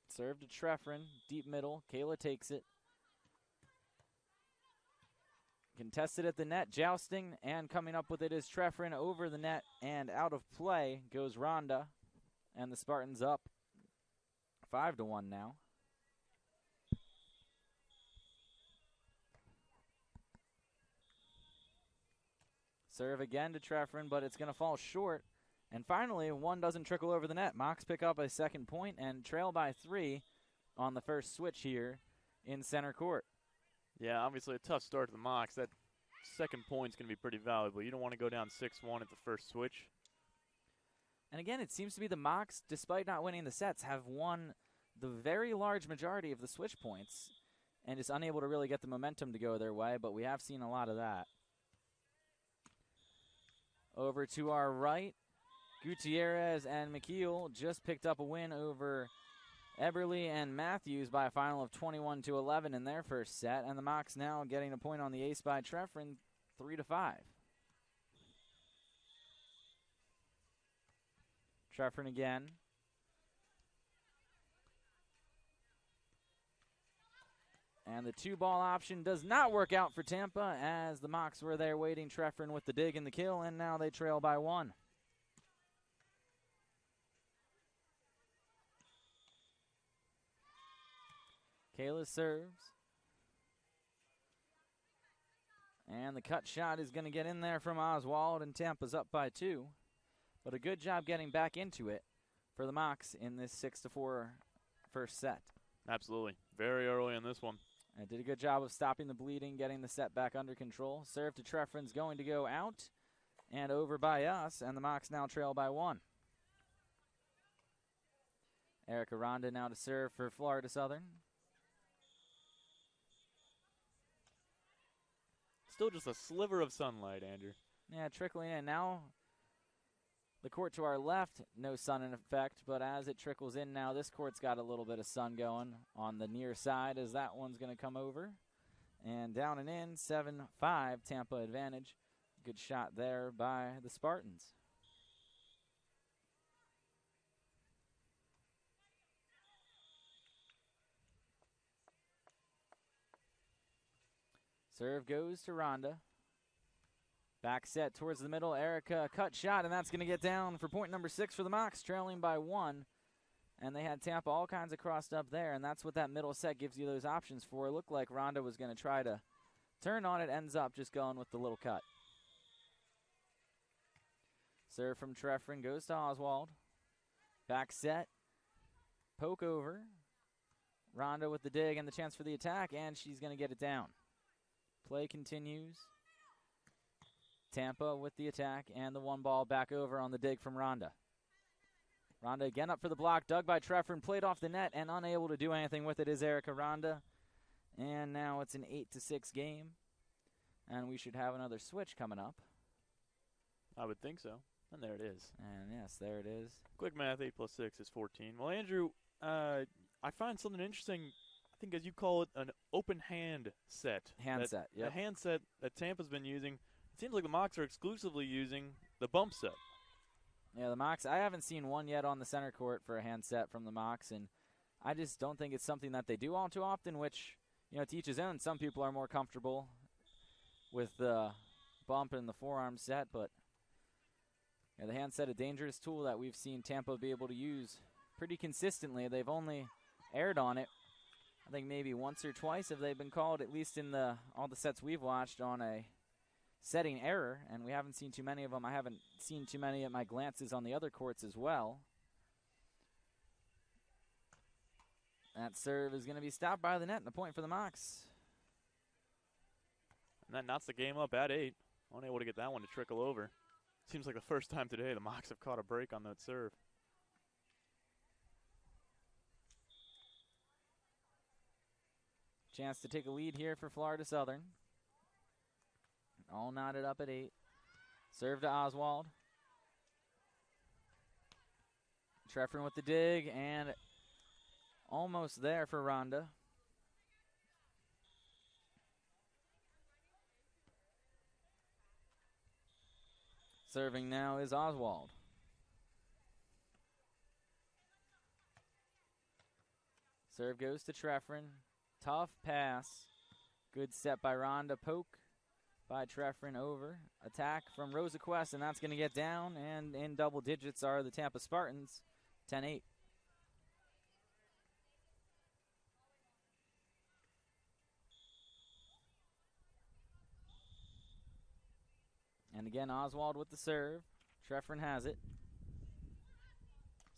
Serve to Treffren, deep middle. Kayla takes it. Contested at the net, jousting, and coming up with it is Treffren over the net, and out of play goes Ronda. And the Spartans up 5-1 now. Serve again to Treffren, but it's going to fall short. And finally, one doesn't trickle over the net. Mocs pick up a second point and trail by 3 on the first switch here in center court. Yeah, obviously a tough start to the Mocs. That second point's going to be pretty valuable. You don't want to go down 6-1 at the first switch. And again, it seems to be the Mocs, despite not winning the sets, have won the very large majority of the switch points and is unable to really get the momentum to go their way, but we have seen a lot of that. Over to our right, Gutierrez and McKeel just picked up a win over Eberly and Matthews by a final of 21-11 in their first set, and the Mocs now getting a point on the ace by Treffren, 3-5. Treffren again. And the 2-ball option does not work out for Tampa, as the Mocs were there waiting. Treffren with the dig and the kill, and now they trail by 1. Kayla serves. And the cut shot is going to get in there from Oswald, and Tampa's up by 2. But a good job getting back into it for the Mocs in this 6-4 first set. Absolutely. Very early in this one. And did a good job of stopping the bleeding, getting the set back under control. Serve to Treffren's going to go out and over by us, and the Mocs now trail by 1. Erica Ronda now to serve for Florida Southern. Still just a sliver of sunlight, Andrew. Yeah, trickling in. Now the court to our left, no sun in effect, but as it trickles in now, this court's got a little bit of sun going on the near side as that one's going to come over. And down and in, 7-5, Tampa advantage. Good shot there by the Spartans. Serve goes to Rhonda. Back set towards the middle. Erica cut shot, and that's going to get down for point number 6 for the Mocs, trailing by 1. And they had Tampa all kinds of crossed up there, and that's what that middle set gives you those options for. It looked like Rhonda was going to try to turn on it, ends up just going with the little cut. Serve from Treffrin goes to Oswald. Back set. Poke over. Rhonda with the dig and the chance for the attack, and she's going to get it down. Play continues. Tampa with the attack and the one ball back over on the dig from Rhonda. Rhonda again up for the block, dug by Treffrin, played off the net, and unable to do anything with it is Erica Rhonda. And now it's an 8-6 game, and we should have another switch coming up. I would think so. And there it is. And yes, there it is. Quick math, 8 plus 6 is 14. Well, Andrew, I find something interesting, I think as you call it, an open hand set. Set, yeah. A hand set that Tampa's been using. It seems like the Mocs are exclusively using the bump set. Yeah, the Mocs, I haven't seen one yet on the center court for a hand set from the Mocs, and I just don't think it's something that they do all too often, which, you know, to each his own. Some people are more comfortable with the bump and the forearm set, but yeah, the hand set, a dangerous tool that we've seen Tampa be able to use pretty consistently. They've only aired on it, I think maybe once or twice have they been called, at least in all the sets we've watched, on a setting error, and we haven't seen too many of them. I haven't seen too many at my glances on the other courts as well. That serve is going to be stopped by the net, and a point for the Mocs. And that knocks the game up at 8. Unable to get that one to trickle over. Seems like the first time today the Mocs have caught a break on that serve. Chance to take a lead here for Florida Southern. All knotted up at 8. Serve to Oswald. Treffrin with the dig, and almost there for Rhonda. Serving now is Oswald. Serve goes to Treffrin. Tough pass. Good set by Rhonda. Poke by Treffrin over. Attack from Rosaquest, and that's going to get down. And in double digits are the Tampa Spartans, 10-8. And again, Oswald with the serve. Treffrin has it.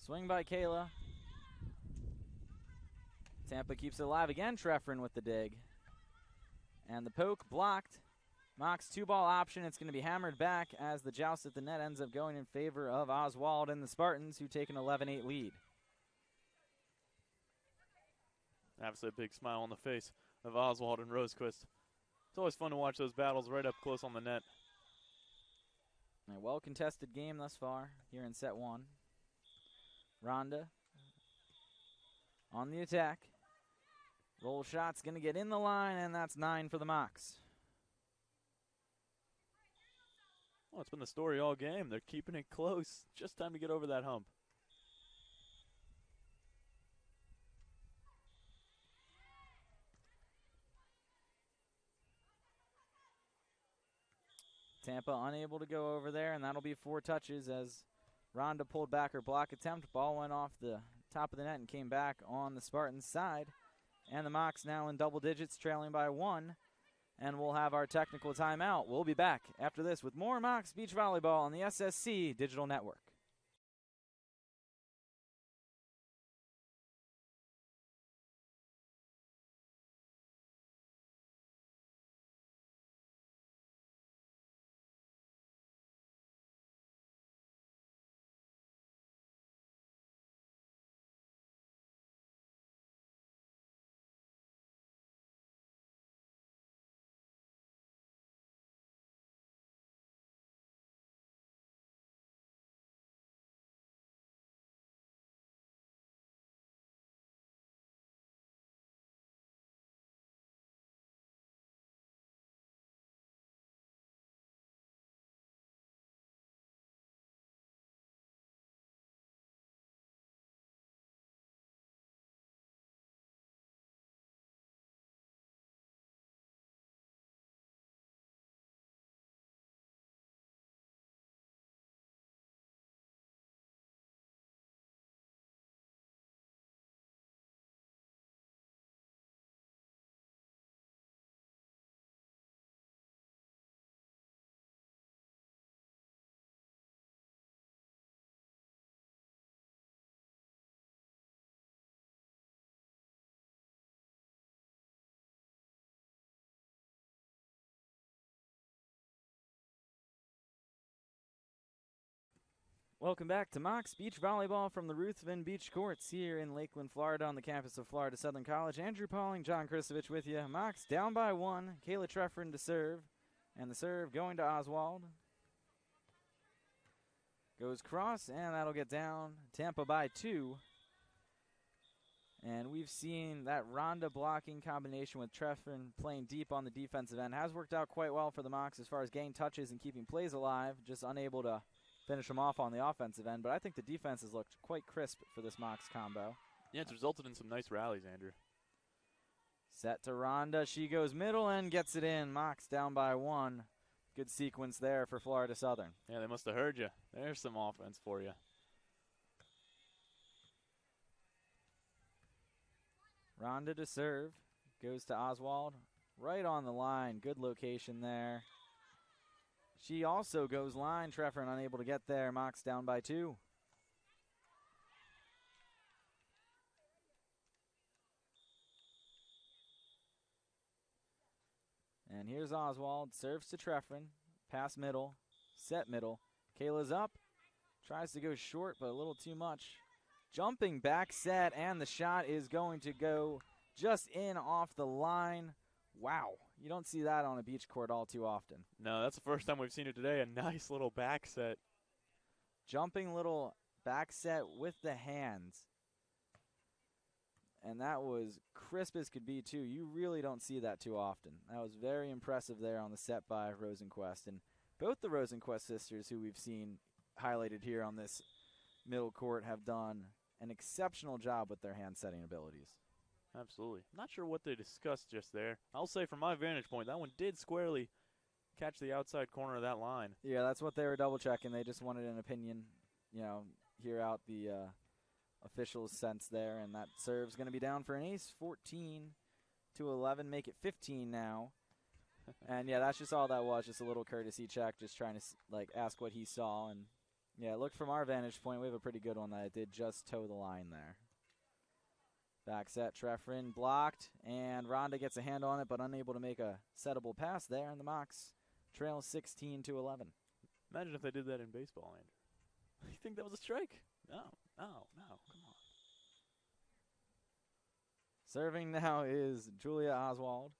Swing by Kayla. Tampa keeps it alive again. Treffrin with the dig. And the poke blocked. Mocs 2-ball option. It's going to be hammered back as the joust at the net ends up going in favor of Oswald and the Spartans, who take an 11-8 lead. Absolutely a big smile on the face of Oswald and Rosequist. It's always fun to watch those battles right up close on the net. A well-contested game thus far here in set 1. Rhonda on the attack. Roll shot's going to get in the line, and that's 9 for the Mocs. Well, it's been the story all game. They're keeping it close. Just time to get over that hump. Tampa unable to go over there, and that'll be 4 touches as Rhonda pulled back her block attempt. Ball went off the top of the net and came back on the Spartans' side. And the Mocs now in double digits, trailing by 1. And we'll have our technical timeout. We'll be back after this with more Mocs Beach Volleyball on the SSC Digital Network. Welcome back to Mox Beach Volleyball from the Ruthven Beach Courts here in Lakeland, Florida on the campus of Florida Southern College. Andrew Pauling, John Kristovich with you. Mox down by 1. Kayla Treffrin to serve. And the serve going to Oswald. Goes cross, and that'll get down. Tampa by 2. And we've seen that Rhonda blocking combination with Treffrin playing deep on the defensive end has worked out quite well for the Mox as far as getting touches and keeping plays alive, just unable to finish them off on the offensive end. But I think the defense has looked quite crisp for this Mox combo. Yeah, it's resulted in some nice rallies, Andrew. Set to Rhonda. She goes middle and gets it in. Mox down by 1. Good sequence there for Florida Southern. Yeah, they must have heard you. There's some offense for you. Rhonda to serve. Goes to Oswald. Right on the line. Good location there. She also goes line. Treffrin unable to get there. Mox down by 2. And here's Oswald. Serves to Treffrin. Pass middle. Set middle. Kayla's up. Tries to go short, but a little too much. Jumping back set, and the shot is going to go just in off the line. Wow. You don't see that on a beach court all too often. No, that's the first time we've seen it today. A nice little back set. Jumping little back set with the hands. And that was crisp as could be, too. You really don't see that too often. That was very impressive there on the set by Rosenquist. And both the Rosenquist sisters, who we've seen highlighted here on this middle court, have done an exceptional job with their hand setting abilities. Absolutely. Not sure what they discussed just there. I'll say from my vantage point, that one did squarely catch the outside corner of that line. Yeah, that's what they were double checking. They just wanted an opinion, hear out the official's sense there. And that serve's going to be down for an ace, 14-11, make it 15 now. And yeah, that's just all that was, just a little courtesy check, just trying to ask what he saw. And yeah, look, from our vantage point, we have a pretty good one that it did just toe the line there. Back set, Treffrin blocked, and Rhonda gets a hand on it, but unable to make a settable pass there, and the Mox trails 16-11. Imagine if they did that in baseball, Andrew. You think that was a strike? No, come on. Serving now is Julia Oswald.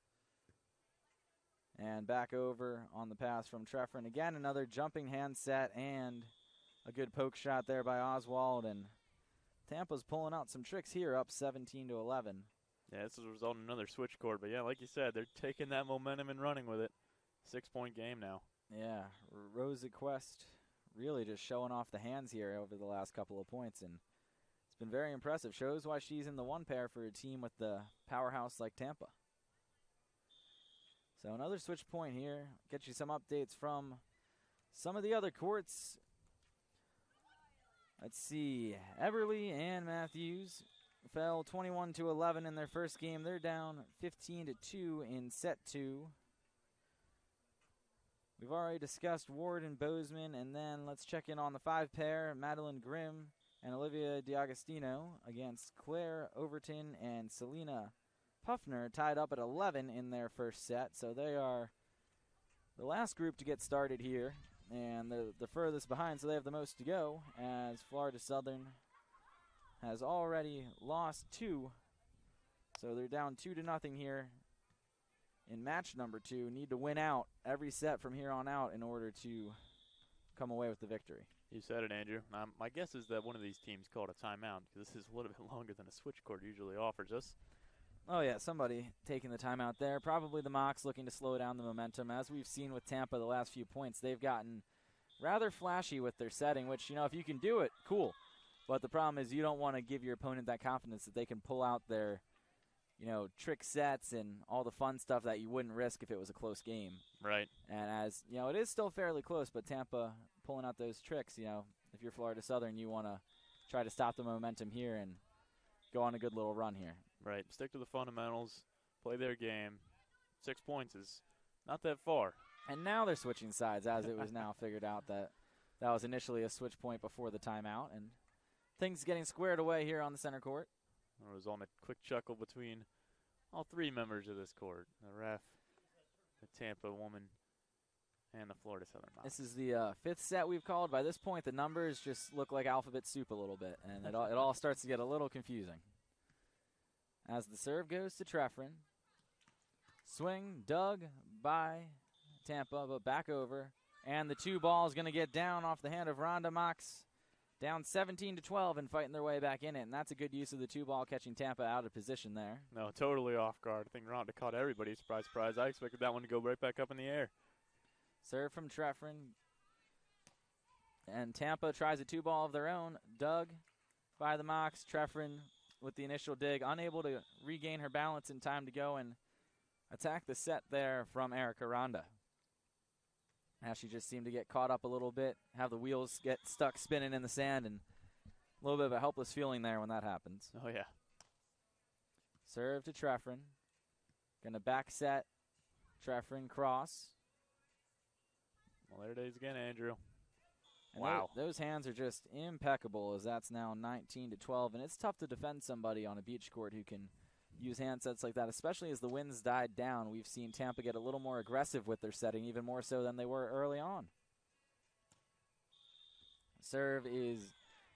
And back over on the pass from Treffrin. Again, another jumping hand set and a good poke shot there by Oswald, and Tampa's pulling out some tricks here, up 17-11. Yeah, this is a result in another switch court. But, yeah, like you said, they're taking that momentum and running with it. 6-point game now. Yeah, Rosenquist really just showing off the hands here over the last couple of points. And it's been very impressive. Shows why she's in the one pair for a team with the powerhouse like Tampa. So another switch point here. Get you some updates from some of the other courts. Let's see, Everly and Matthews fell 21-11 in their first game. They're down 15-2 in set 2. We've already discussed Ward and Bozeman, and then let's check in on the 5 pair, Madeline Grimm and Olivia D'Agostino against Claire Overton and Selena Puffner, tied up at 11 in their first set. So they are the last group to get started here. And they're the furthest behind, so they have the most to go, as Florida Southern has already lost 2. So they're down 2-0 here in match number 2. Need to win out every set from here on out in order to come away with the victory. You said it, Andrew. My guess is that one of these teams called a timeout, because this is a little bit longer than a switch court usually offers us. Oh, yeah, somebody taking the timeout there. Probably the Mox looking to slow down the momentum. As we've seen with Tampa the last few points, they've gotten rather flashy with their setting, which, if you can do it, cool. But the problem is you don't want to give your opponent that confidence that they can pull out their, trick sets and all the fun stuff that you wouldn't risk if it was a close game. Right. And as, it is still fairly close, but Tampa pulling out those tricks, if you're Florida Southern, you want to try to stop the momentum here and go on a good little run here. Right. Stick to the fundamentals, play their game. 6 points is not that far. And now they're switching sides, as it was now figured out that was initially a switch point before the timeout. And things getting squared away here on the center court. It was on a quick chuckle between all 3 members of this court. The ref, the Tampa woman, And the Florida Southern Mocs. This is the fifth set we've called. By this point, the numbers just look like alphabet soup a little bit, and it all starts to get a little confusing. As the serve goes to Treffren. Swing dug by Tampa, but back over. And the 2 ball is going to get down off the hand of Rhonda Mox. Down 17-12 and fighting their way back in it, and that's a good use of the 2 ball, catching Tampa out of position there. No, totally off guard. I think Rhonda caught everybody. Surprise, surprise. I expected that one to go right back up in the air. Serve from Treffren. And Tampa tries a 2 ball of their own. Dug by the Mox. Treffren with the initial dig, unable to regain her balance in time to go and attack the set there from Erica Rhonda. Now she just seemed to get caught up a little bit, have the wheels get stuck spinning in the sand, and a little bit of a helpless feeling there when that happens. Oh, yeah. Serve to Treffren. Going to back set. Treffren cross. Well, there it is again, Andrew. And wow. Those hands are just impeccable, as that's now 19-12, and it's tough to defend somebody on a beach court who can use handsets like that, especially as the winds died down. We've seen Tampa get a little more aggressive with their setting, even more so than they were early on. Serve is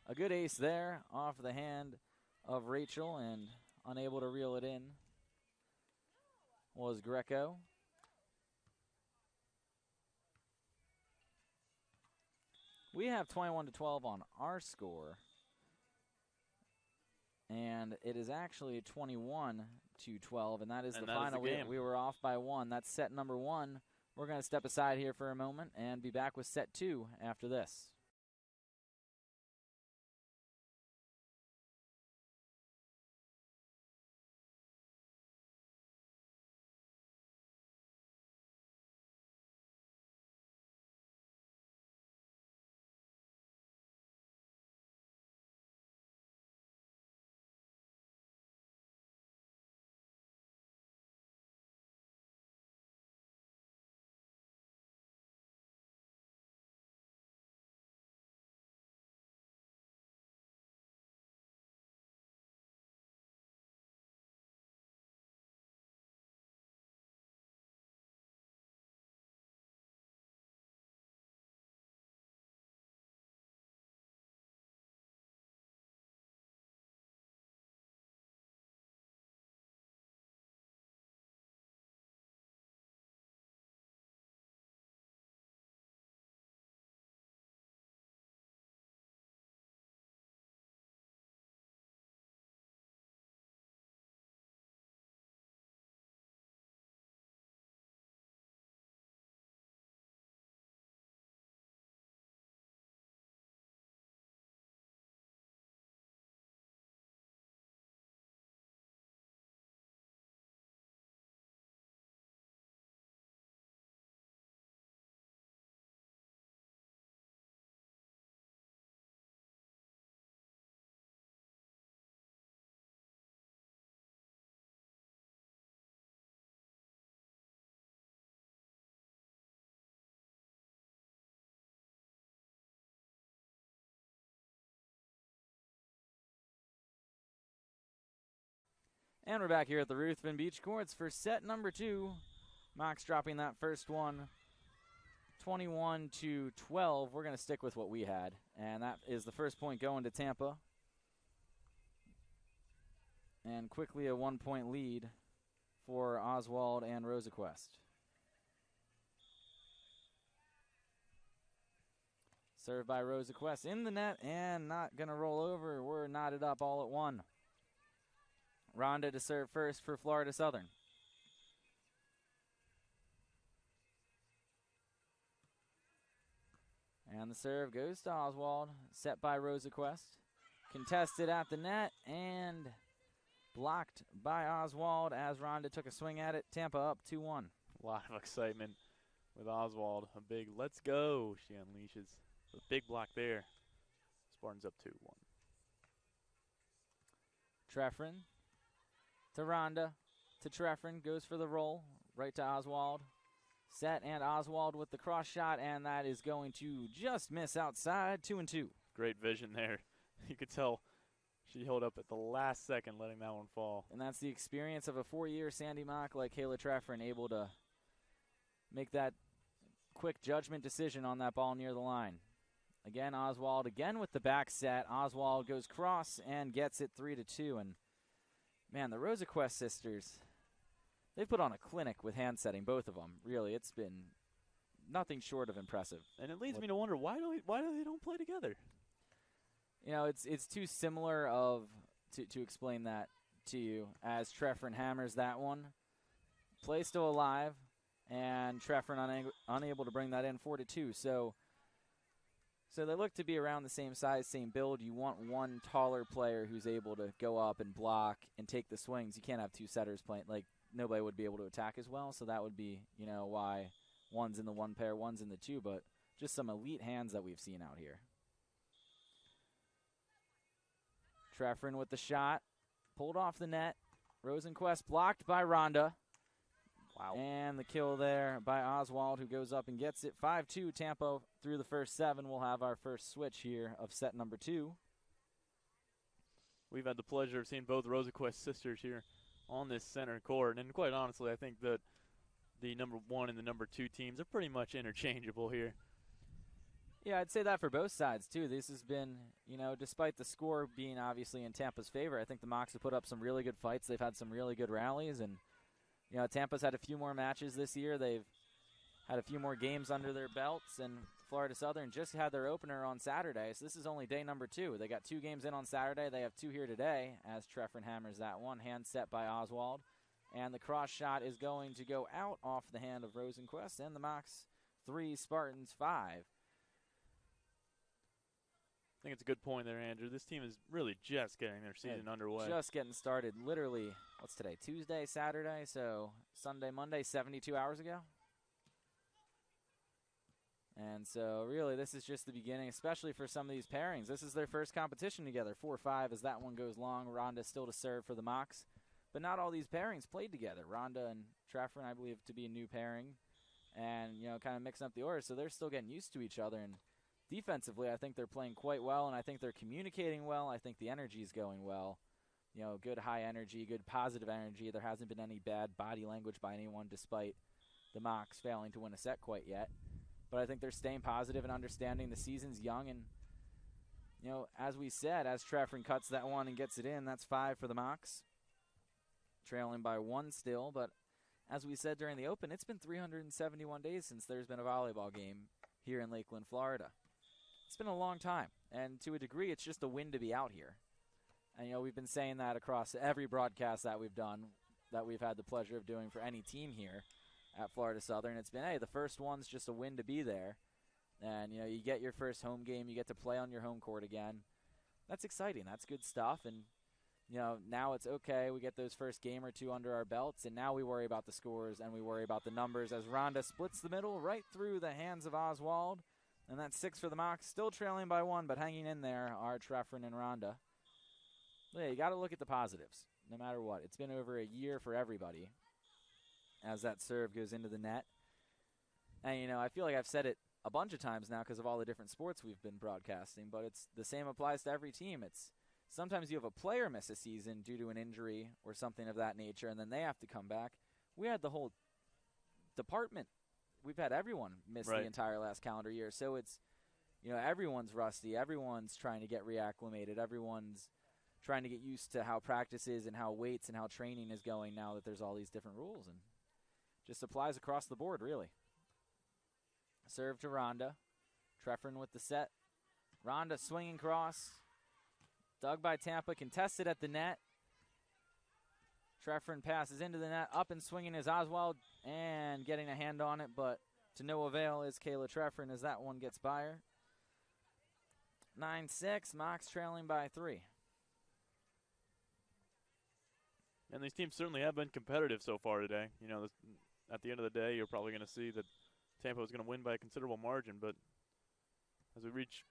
a good ace there off the hand of Rachel, and unable to reel it in was Greco. We have 21-12 on our score, and it is actually 21-12, and that is the final. We were off by 1. That's set number 1. We're going to step aside here for a moment and be back with set 2 after this. And we're back here at the Ruthven Beach Courts for set number 2. Mox dropping that first one, 21-12. We're going to stick with what we had, and that is the first point going to Tampa. And quickly a 1-point lead for Oswald and Rosaquest. Served by Rosaquest in the net and not going to roll over. We're knotted up all at 1. Rhonda to serve first for Florida Southern. And the serve goes to Oswald, set by Rosaquest. Contested at the net and blocked by Oswald as Rhonda took a swing at it. Tampa up 2-1. A lot of excitement with Oswald. A big let's go she unleashes. A big block there. Spartans up 2-1. Treffren to Rhonda, to Treffren, goes for the roll, right to Oswald. Set, and Oswald with the cross shot, and that is going to just miss outside, 2-2. Great vision there. You could tell she held up at the last second, letting that one fall. And that's the experience of a 4-year Sandy Mock like Kayla Treffren, able to make that quick judgment decision on that ball near the line. Again, Oswald again with the back set. Oswald goes cross and gets it 3-2. And, man, the Rosaquest sisters, they've put on a clinic with hand setting, both of them. Really, it's been nothing short of impressive. And it leads me to wonder, why do they don't play together? You know, it's too similar to explain that to you, as Treffren hammers that one. Play still alive, and Treffren unable to bring that in 4-2. So they look to be around the same size, same build. You want one taller player who's able to go up and block and take the swings. You can't have two setters playing. Like, nobody would be able to attack as well. So that would be, you know, why one's in the one pair, one's in the two. But just some elite hands that we've seen out here. Treffren with the shot. Pulled off the net. Rosenquist blocked by Rhonda. Wow. And the kill there by Oswald, who goes up and gets it. 5-2 Tampa through the first 7. We'll have our first switch here of set number 2. We've had the pleasure of seeing both Rosaquest sisters here on this center court. And quite honestly, I think that the number 1 and the number 2 teams are pretty much interchangeable here. Yeah, I'd say that for both sides, too. This has been, you know, despite the score being obviously in Tampa's favor, I think the Mocs have put up some really good fights. They've had some really good rallies, and, you know, Tampa's had a few more matches this year. They've had a few more games under their belts, and Florida Southern just had their opener on Saturday, so this is only day number 2. They got 2 games in on Saturday. They have 2 here today, as Treffren hammers that one. Hand set by Oswald, and the cross shot is going to go out off the hand of Rosenquist, and the Mocs 3, Spartans 5. I think it's a good point there, Andrew. This team is really just getting their season underway. Just getting started. Literally, what's today? Tuesday, Saturday, so Sunday, Monday, 72 hours ago. And so, really, this is just the beginning, especially for some of these pairings. This is their first competition together, 4-5, as that one goes long. Rhonda still to serve for the Mocs. But not all these pairings played together. Rhonda and Treffren, I believe, to be a new pairing. And, you know, kind of mixing up the orders. So they're still getting used to each other. And defensively, I think they're playing quite well, and I think they're communicating well. I think the energy is going well. You know, good high energy, good positive energy. There hasn't been any bad body language by anyone, despite the Mocs failing to win a set quite yet. But I think they're staying positive and understanding the season's young. And, you know, as we said, as Treffren cuts that one and gets it in, that's 5 for the Mocs. Trailing by 1 still, but as we said during the Open, it's been 371 days since there's been a volleyball game here in Lakeland, Florida. It's been a long time, and to a degree, it's just a win to be out here. And, you know, we've been saying that across every broadcast that we've done, that we've had the pleasure of doing for any team here at Florida Southern. It's been, hey, the first one's just a win to be there. And, you know, you get your first home game, you get to play on your home court again. That's exciting. That's good stuff. And, you know, now it's okay. We get those first game or 2 under our belts, and now we worry about the scores and we worry about the numbers as Rhonda splits the middle right through the hands of Oswald. And that's 6 for the Mocs, still trailing by 1, but hanging in there are Treffren and Rhonda. Yeah, you got to look at the positives, no matter what. It's been over a year for everybody as that serve goes into the net. And, you know, I feel like I've said it a bunch of times now because of all the different sports we've been broadcasting, but it's the same applies to every team. It's sometimes you have a player miss a season due to an injury or something of that nature, and then they have to come back. We had the whole department. We've had everyone miss the entire last calendar year. So it's, you know, everyone's rusty. Everyone's trying to get reacclimated. Everyone's trying to get used to how practice is and how weights and how training is going now that there's all these different rules. And just applies across the board, really. Serve to Rhonda. Treffren with the set. Rhonda swinging cross. Dug by Tampa, contested at the net. Treffren passes into the net, up and swinging is Oswald, and getting a hand on it, but to no avail is Kayla Treffren as that one gets by her. 9-6, Mocs trailing by 3. And these teams certainly have been competitive so far today. You know, at the end of the day, you're probably going to see that Tampa is going to win by a considerable margin, but as we reach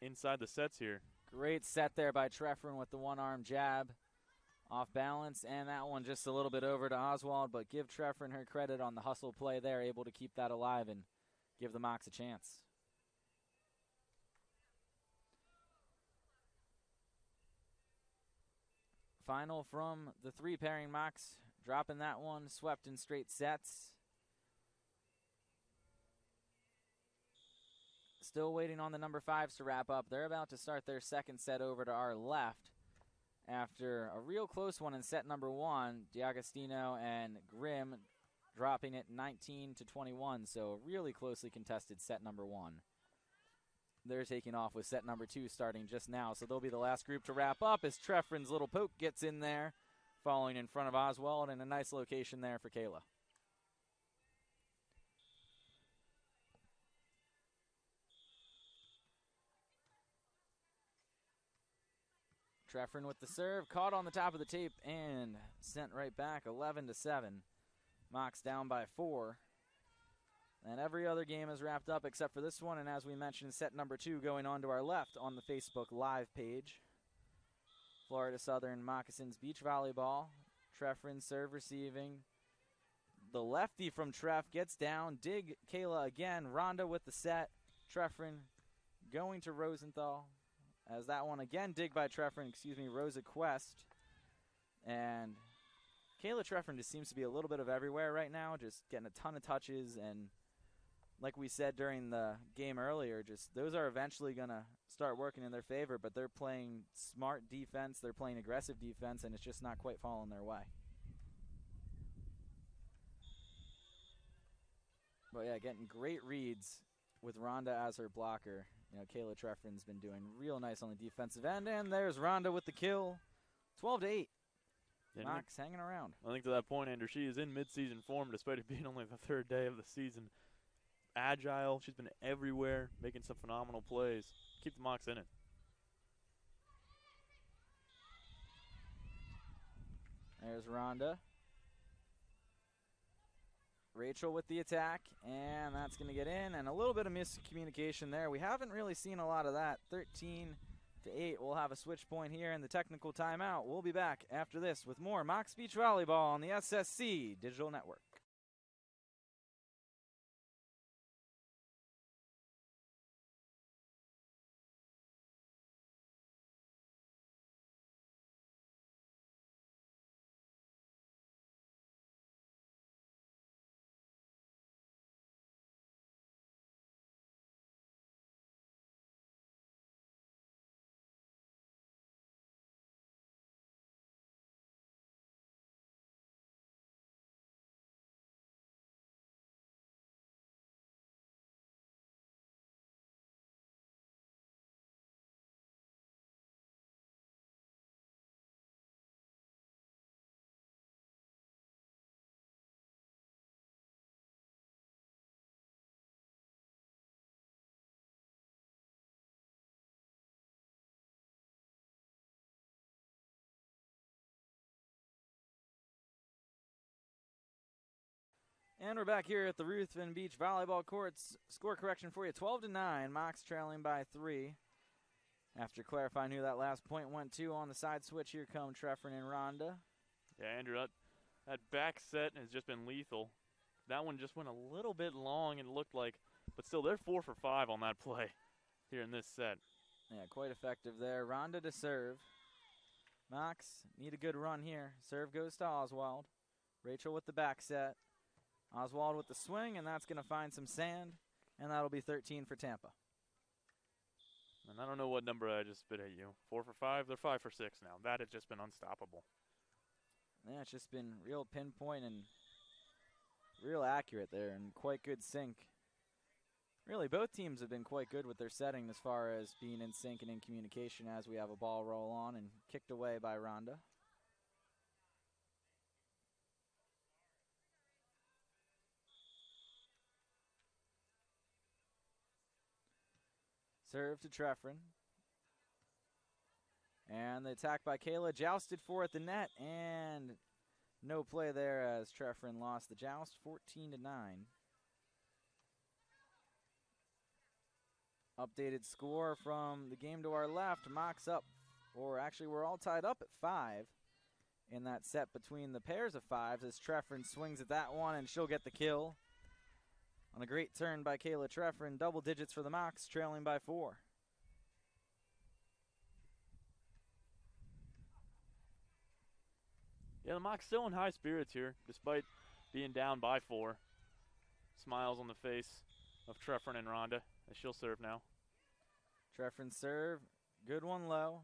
inside the sets here. Great set there by Treffren with the one-arm jab. Off balance, and that one just a little bit over to Oswald, but give Treffren her credit on the hustle play there, able to keep that alive and give the Mocs a chance. Final from the 3 pairing Mocs, dropping that one, swept in straight sets. Still waiting on the number 5s to wrap up. They're about to start their second set over to our left after a real close one in set number 1. D'Agostino and Grimm dropping it 19-21, so a really closely contested set number 1. They're taking off with set number 2 starting just now, so they'll be the last group to wrap up as Treffrin's little poke gets in there, following in front of Oswald, and a nice location there for Kayla. Treffrin with the serve, caught on the top of the tape and sent right back, 11-7. Mocs down by 4. And every other game is wrapped up except for this one, and as we mentioned, set number 2 going on to our left on the Facebook Live page. Florida Southern Moccasins Beach Volleyball. Treffrin serve receiving. The lefty from Treff gets down. Dig Kayla again. Rhonda with the set. Treffrin going to Rosenthal. As that one again, dig by Treffrin, Rosa Quest. And Kayla Treffrin just seems to be a little bit of everywhere right now, just getting a ton of touches, and like we said during the game earlier, just those are eventually going to start working in their favor, but they're playing smart defense, they're playing aggressive defense, and it's just not quite falling their way. But yeah, getting great reads with Rhonda as her blocker. You know, Kayla Treffrin's been doing real nice on the defensive end, and there's Rhonda with the kill. 12-8. Mocs hanging around. I think to that point, Andrew, she is in midseason form despite it being only the third day of the season. Agile, she's been everywhere, making some phenomenal plays. Keep the Mocs in it. There's Rhonda. Rachel with the attack, and that's going to get in, and a little bit of miscommunication there. We haven't really seen a lot of that. 13-8. We'll have a switch point here in the technical timeout. We'll be back after this with more Mocs Beach Volleyball on the SSC Digital Network. And we're back here at the Ruthven Beach Volleyball Courts. Score correction for you, 12-9. Mocs trailing by 3. After clarifying who that last point went to on the side switch, here come Treffrin and Rhonda. Yeah, Andrew, that back set has just been lethal. That one just went a little bit long, it looked like, but still, they're 4 for 5 on that play here in this set. Yeah, quite effective there. Rhonda to serve. Mocs need a good run here. Serve goes to Oswald. Rachel with the back set. Oswald with the swing, and that's going to find some sand, and that'll be 13 for Tampa. And I don't know what number I just spit at you. 4 for 5? They're 5 for 6 now. That has just been unstoppable. Yeah, it's just been real pinpoint and real accurate there, and quite good sync. Really, both teams have been quite good with their setting as far as being in sync and in communication as we have a ball roll on and kicked away by Rhonda. Serve to Treffrin. And the attack by Kayla, jousted for at the net, and no play there as Treffrin lost the joust, 14-9. Updated score from the game to our left, Mocs up, or actually we're all tied up at 5 in that set between the pairs of 5s as Treffrin swings at that one, and she'll get the kill. On a great turn by Kayla Treffrin, double digits for the Mocs, trailing by 4. Yeah, the Mocs still in high spirits here, despite being down by 4. Smiles on the face of Treffrin and Rhonda She'll serve now. Treffrin serve. Good one low.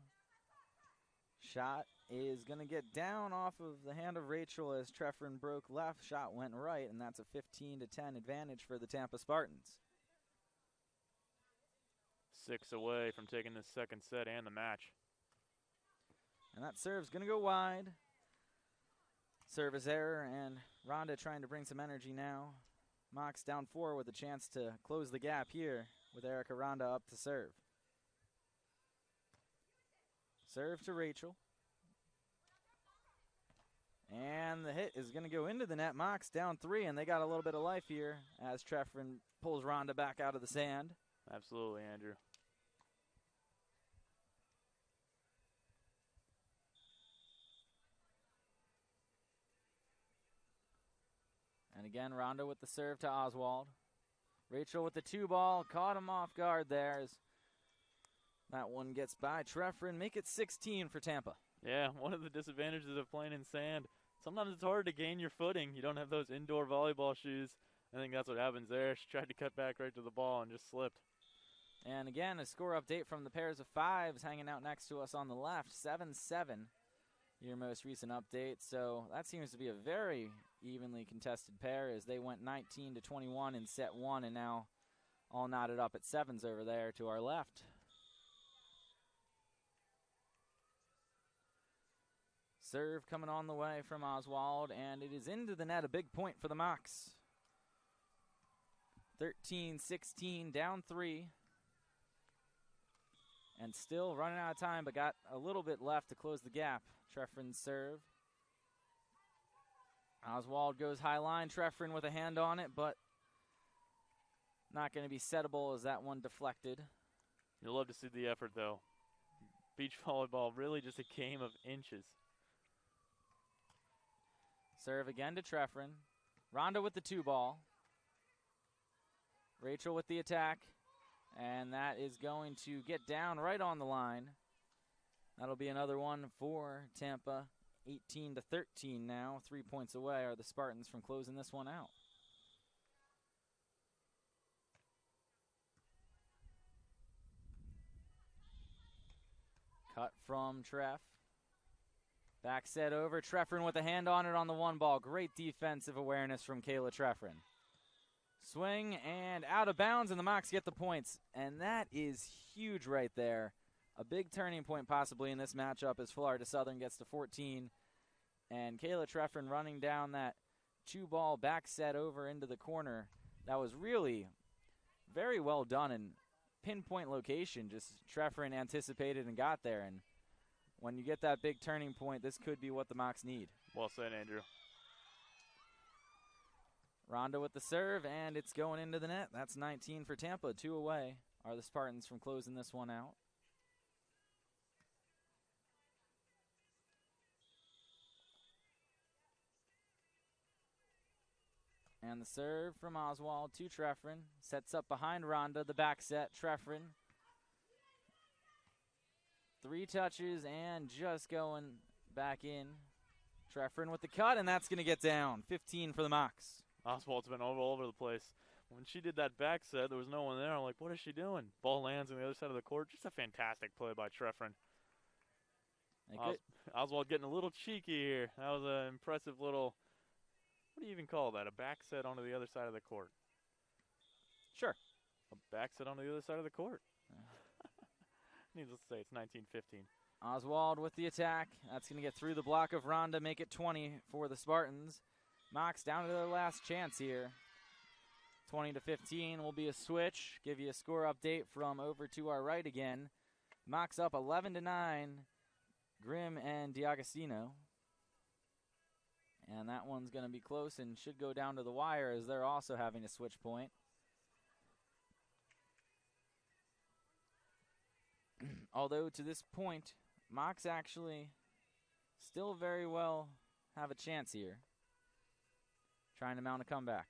Shot is going to get down off of the hand of Rachel as Treffrin broke left. Shot went right, and that's a 15-10 advantage for the Tampa Spartans. 6 away from taking this second set and the match. And that serve's going to go wide. Service error, and Rhonda trying to bring some energy now. Mox down 4 with a chance to close the gap here with Erica Rhonda up to serve. Serve to Rachel. And the hit is going to go into the net. Mox down 3, and they got a little bit of life here as Treffrin pulls Rhonda back out of the sand. Absolutely, Andrew. And again, Rhonda with the serve to Oswald. Rachel with the 2-ball, caught him off guard there as that one gets by Treffrin. Make it 16 for Tampa. Yeah, one of the disadvantages of playing in sand, sometimes it's hard to gain your footing. You don't have those indoor volleyball shoes. I think that's what happens there. She tried to cut back right to the ball and just slipped. And again, a score update from the pairs of 5s hanging out next to us on the left. 7-7, your most recent update. So that seems to be a very evenly contested pair as they went 19-21 in set 1 and now all knotted up at 7s over there to our left. Serve coming on the way from Oswald, and it is into the net. A big point for the Mox. 13-16, down 3. And still running out of time, but got a little bit left to close the gap. Treffrin's serve. Oswald goes high line. Treffrin with a hand on it, but not going to be settable as that one deflected. You'll love to see the effort, though. Beach volleyball, really just a game of inches. Serve again to Treffrin. Rhonda with the 2-ball. Rachel with the attack. And that is going to get down right on the line. That'll be another one for Tampa. 18-13 now. 3 points away are the Spartans from closing this one out. Cut from Treff. Back set over. Treffrin with a hand on it on the 1-ball. Great defensive awareness from Kayla Treffrin. Swing and out of bounds, and the Mox get the points. And that is huge right there. A big turning point possibly in this matchup as Florida Southern gets to 14. And Kayla Treffrin running down that 2-ball back set over into the corner. That was really very well done in pinpoint location. Just Treffrin anticipated and got there. And when you get that big turning point, this could be what the Mox need. Well said, Andrew. Rhonda with the serve, and it's going into the net. That's 19 for Tampa. 2 away are the Spartans from closing this one out. And the serve from Oswald to Treffrin. Sets up behind Rhonda. The back set, Treffrin. 3 touches and just going back in. Treffrin with the cut, and that's going to get down. 15 for the Mox. Oswald's been all over the place. When she did that back set, there was no one there. I'm like, what is she doing? Ball lands on the other side of the court. Just a fantastic play by Treffrin. Oswald getting a little cheeky here. That was an impressive little, what do you even call that? A back set onto the other side of the court. Sure. A back set onto the other side of the court. Needless to say, it's 19-15. Oswald with the attack. That's going to get through the block of Rhonda, make it 20 for the Spartans. Mox down to their last chance here. 20-15 will be a switch. Give you a score update from over to our right again. Mox up 11-9. Grimm and D'Agostino. And that one's going to be close and should go down to the wire as they're also having a switch point. Although to this point, Mox actually still very well have a chance here. Trying to mount a comeback.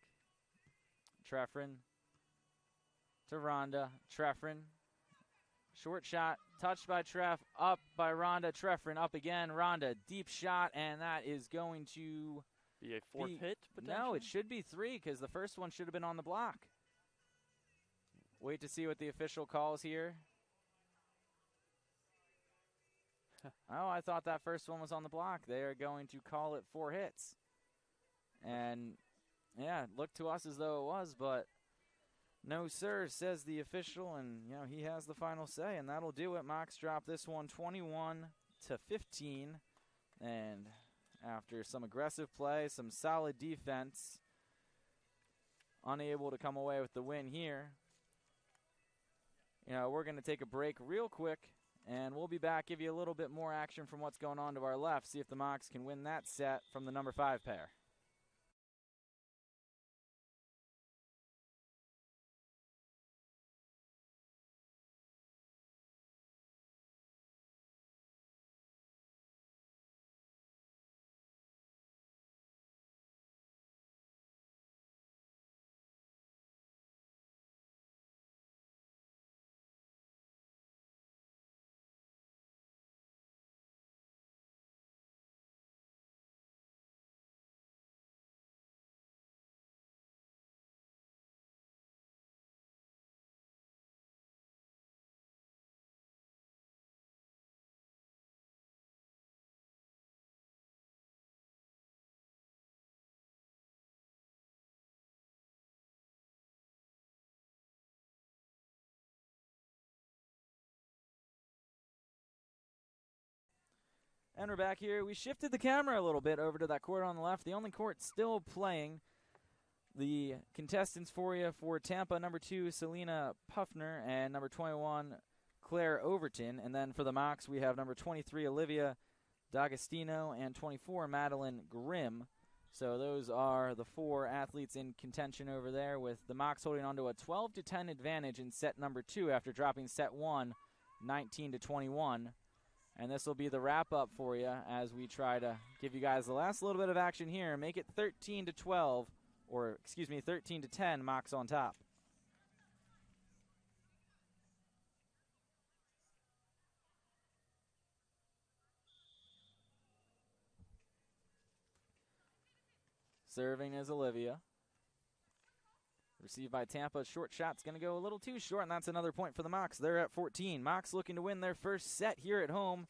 Treffrin to Rhonda. Treffrin. Short shot. Touched by Treff. Up by Rhonda. Treffrin up again. Rhonda. Deep shot. And that is going to be a fourth hit, potentially? No, it should be 3 because the first one should have been on the block. wait to see what the official calls here. Oh, I thought that first one was on the block. They are going to call it 4 hits. And, yeah, it looked to us as though it was, but no, sir, says the official, and, he has the final say, and that'll do it. Mocs drop this one 21-15, and after some aggressive play, some solid defense, unable to come away with the win here. We're going to take a break real quick, and we'll be back, give you a little bit more action from what's going on to our left, see if the Mocs can win that set from the number 5 pair. And we're back here. We shifted the camera a little bit over to that court on the left. The only court still playing. The contestants for you for Tampa, number 2, Selena Puffner, and number 21, Claire Overton. And then for the Mocs, we have number 23, Olivia D'Agostino, and 24, Madeline Grimm. So those are the 4 athletes in contention over there, with the Mocs holding on to a 12-10 advantage in set number 2 after dropping set 1, 19-21. And this will be the wrap-up for you as we try to give you guys the last little bit of action here. Make it 13-12, or excuse me, 13-10, Mocs on top. Serving is Olivia. Received by Tampa. Short shot's going to go a little too short, and that's another point for the Mocs. They're at 14. Mocs looking to win their first set here at home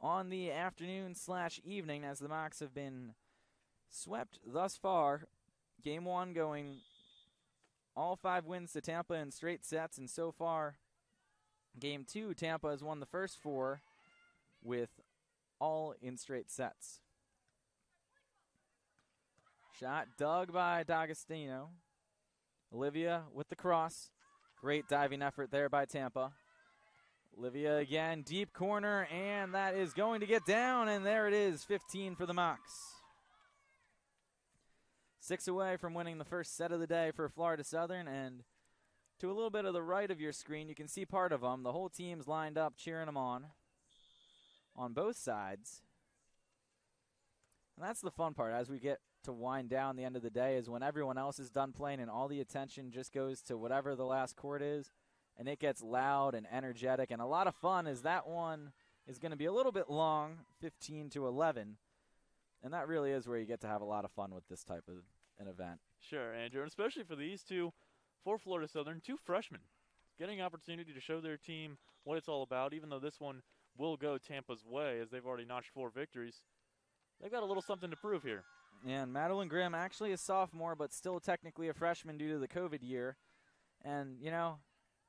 on the afternoon/evening, as the Mocs have been swept thus far. Game 1 going all 5 wins to Tampa in straight sets, and so far, Game 2, Tampa has won the first 4 with all in straight sets. Shot dug by D'Agostino. Olivia with the cross. Great diving effort there by Tampa. Olivia again, deep corner, and that is going to get down, and there it is, 15 for the Mocs. 6 away from winning the first set of the day for Florida Southern, and to a little bit of the right of your screen, you can see part of them. The whole team's lined up cheering them on both sides. And that's the fun part as we get to wind down the end of the day, is when everyone else is done playing and all the attention just goes to whatever the last court is, and it gets loud and energetic and a lot of fun, as that one is going to be a little bit long, 15-11, and that really is where you get to have a lot of fun with this type of an event. Sure, Andrew, and especially for these two, for Florida Southern, 2 freshmen, getting an opportunity to show their team what it's all about, even though this one will go Tampa's way, as they've already notched 4 victories. They've got a little something to prove here. And Madeline Grimm, actually a sophomore, but still technically a freshman due to the COVID year. And,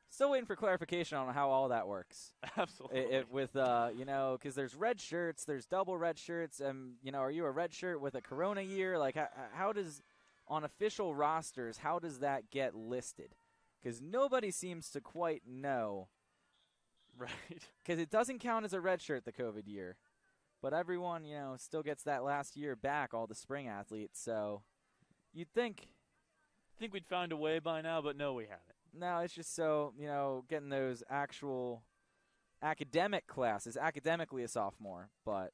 still waiting for clarification on how all that works. Absolutely. Because there's red shirts, there's double red shirts, and, are you a red shirt with a Corona year? Like, how does, on official rosters, how does that get listed? Because nobody seems to quite know. Right. Because it doesn't count as a red shirt the COVID year. But everyone, still gets that last year back, all the spring athletes. So you'd think we'd find a way by now, but no, we haven't. No, it's just so, getting those actual academic classes, academically a sophomore, but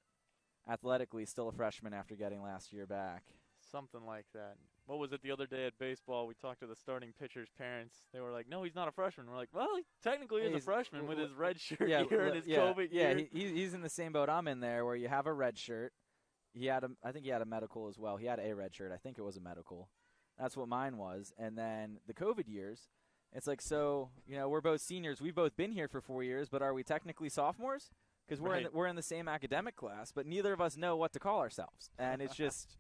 athletically still a freshman after getting last year back. Something like that. What was it the other day at baseball? We talked to the starting pitcher's parents. They were like, no, he's not a freshman. We're like, well, he technically is a freshman with his red shirt year and his COVID year. Yeah, he's in the same boat I'm in there, where you have a red shirt. I think he had a medical as well. He had a red shirt. I think it was a medical. That's what mine was. And then the COVID years, It's like, so, we're both seniors. We've both been here for 4 years, but are we technically sophomores? Because we're in the same academic class, but neither of us know what to call ourselves. And it's just,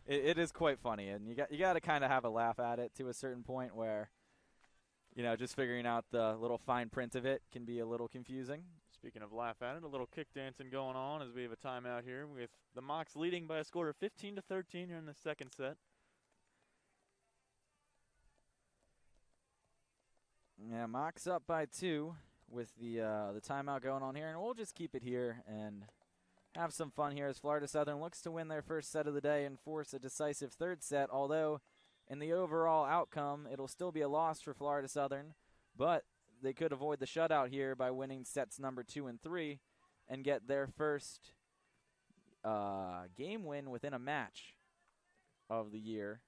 it is quite funny. And you got to kind of have a laugh at it to a certain point where, just figuring out the little fine print of it can be a little confusing. Speaking of laugh at it, a little kick dancing going on as we have a timeout here with the Mocs leading by a score of 15-13 here in the second set. Yeah, Mocs up by 2 with the timeout going on here, and we'll just keep it here and have some fun here as Florida Southern looks to win their first set of the day and force a decisive third set, although in the overall outcome, it'll still be a loss for Florida Southern, but they could avoid the shutout here by winning sets number 2 and 3 and get their first game win within a match of the year.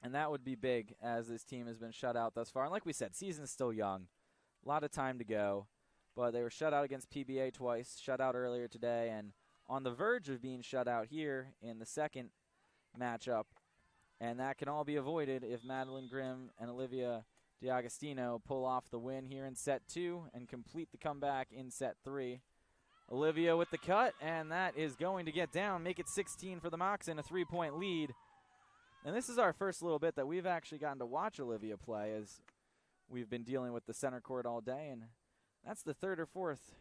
And that would be big, as this team has been shut out thus far. And like we said, season's still young. A lot of time to go. But they were shut out against PBA twice, shut out earlier today, and on the verge of being shut out here in the second matchup. And that can all be avoided if Madeline Grimm and Olivia D'Agostino pull off the win here in set 2 and complete the comeback in set 3. Olivia with the cut, and that is going to get down, make it 16 for the Mocs and a 3-point lead. And this is our first little bit that we've actually gotten to watch Olivia play, as we've been dealing with the center court all day, and that's the third or fourth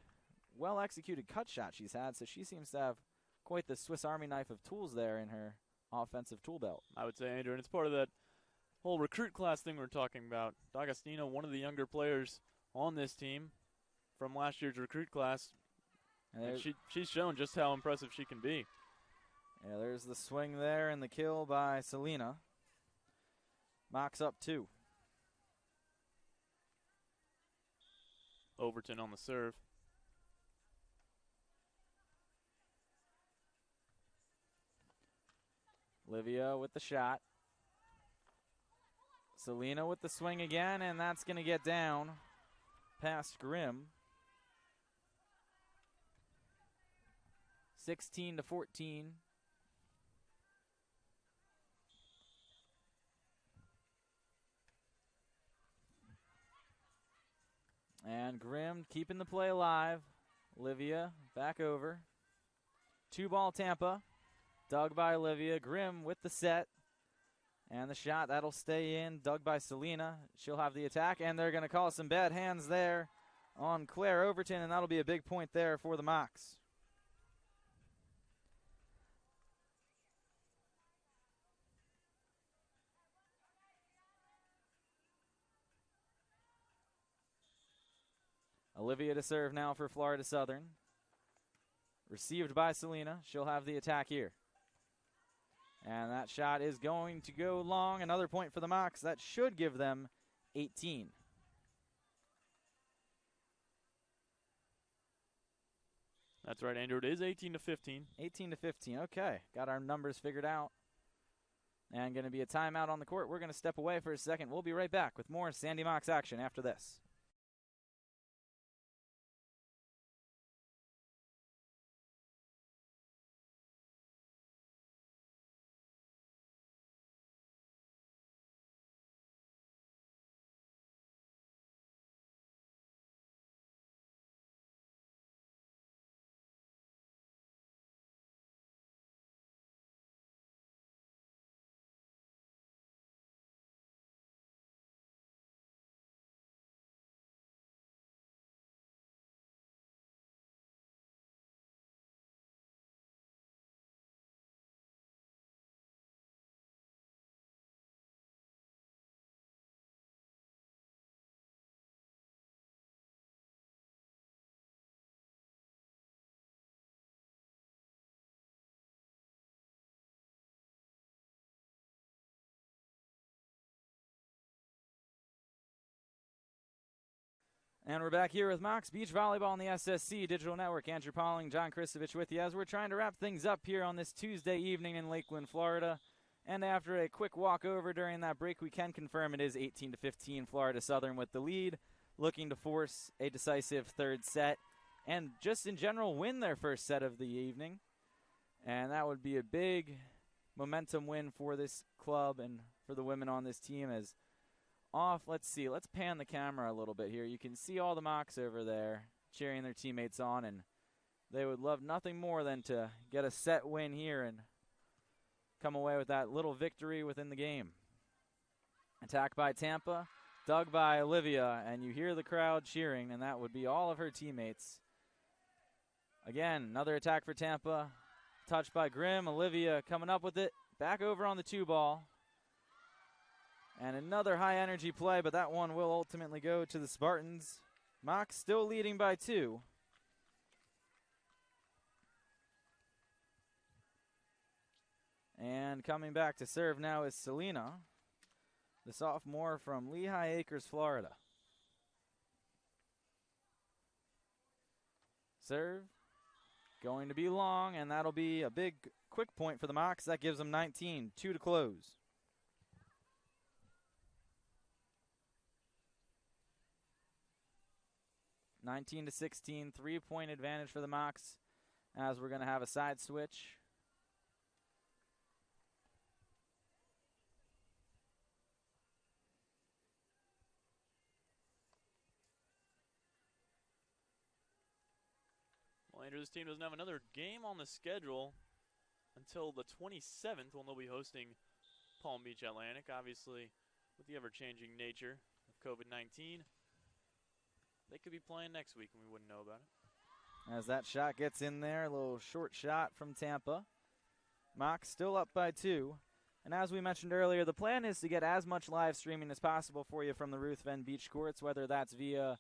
well-executed cut shot she's had, so she seems to have quite the Swiss Army knife of tools there in her offensive tool belt. I would say, Andrew, and it's part of that whole recruit class thing we're talking about. D'Agostino, one of the younger players on this team from last year's recruit class, and she's shown just how impressive she can be. Yeah, there's the swing there and the kill by Selena. Mocs up 2. Overton on the serve. Olivia with the shot. Selena with the swing again, and that's going to get down past Grimm. 16-14. And Grimm keeping the play alive. Olivia back over. 2-ball Tampa. Dug by Olivia. Grimm with the set. And the shot, that'll stay in. Dug by Selena. She'll have the attack, and they're going to call some bad hands there on Claire Overton, and that'll be a big point there for the Mocs. Olivia to serve now for Florida Southern. Received by Selena. She'll have the attack here. And that shot is going to go long. Another point for the Mocs. That should give them 18. That's right, Andrew. It is 18-15. 18-15. Okay. Got our numbers figured out. And going to be a timeout on the court. We're going to step away for a second. We'll be right back with more Sandy Mocs action after this. And we're back here with Mocs Beach Volleyball on the SSC Digital Network. Andrew Pauling, John Kristovich with you as we're trying to wrap things up here on this Tuesday evening in Lakeland, Florida. And after a quick walk over during that break, we can confirm it is 18-15 Florida Southern with the lead, looking to force a decisive third set and just in general win their first set of the evening. And that would be a big momentum win for this club and for the women on this team, as off. Let's see. Let's pan the camera a little bit here. You can see all the Mocs over there cheering their teammates on, and they would love nothing more than to get a set win here and come away with that little victory within the game. Attack by Tampa, dug by Olivia, and you hear the crowd cheering, and that would be all of her teammates. Again, another attack for Tampa. Touched by Grimm. Olivia coming up with it. Back over on the 2-ball. And another high-energy play, but that one will ultimately go to the Spartans. Mocs still leading by 2. And coming back to serve now is Selena, the sophomore from Lehigh Acres, Florida. Serve going to be long, and that'll be a big quick point for the Mocs. That gives them 19, 2 to close. (19-16), 3-point advantage for the Mocs, as we're going to have a side switch. Well, Andrew, this team doesn't have another game on the schedule until the 27th, when they'll be hosting Palm Beach Atlantic. Obviously, with the ever-changing nature of COVID-19, they could be playing next week and we wouldn't know about it. As that shot gets in there, a little short shot from Tampa. Mocs still up by 2. And as we mentioned earlier, the plan is to get as much live streaming as possible for you from the Ruthven Beach courts, whether that's via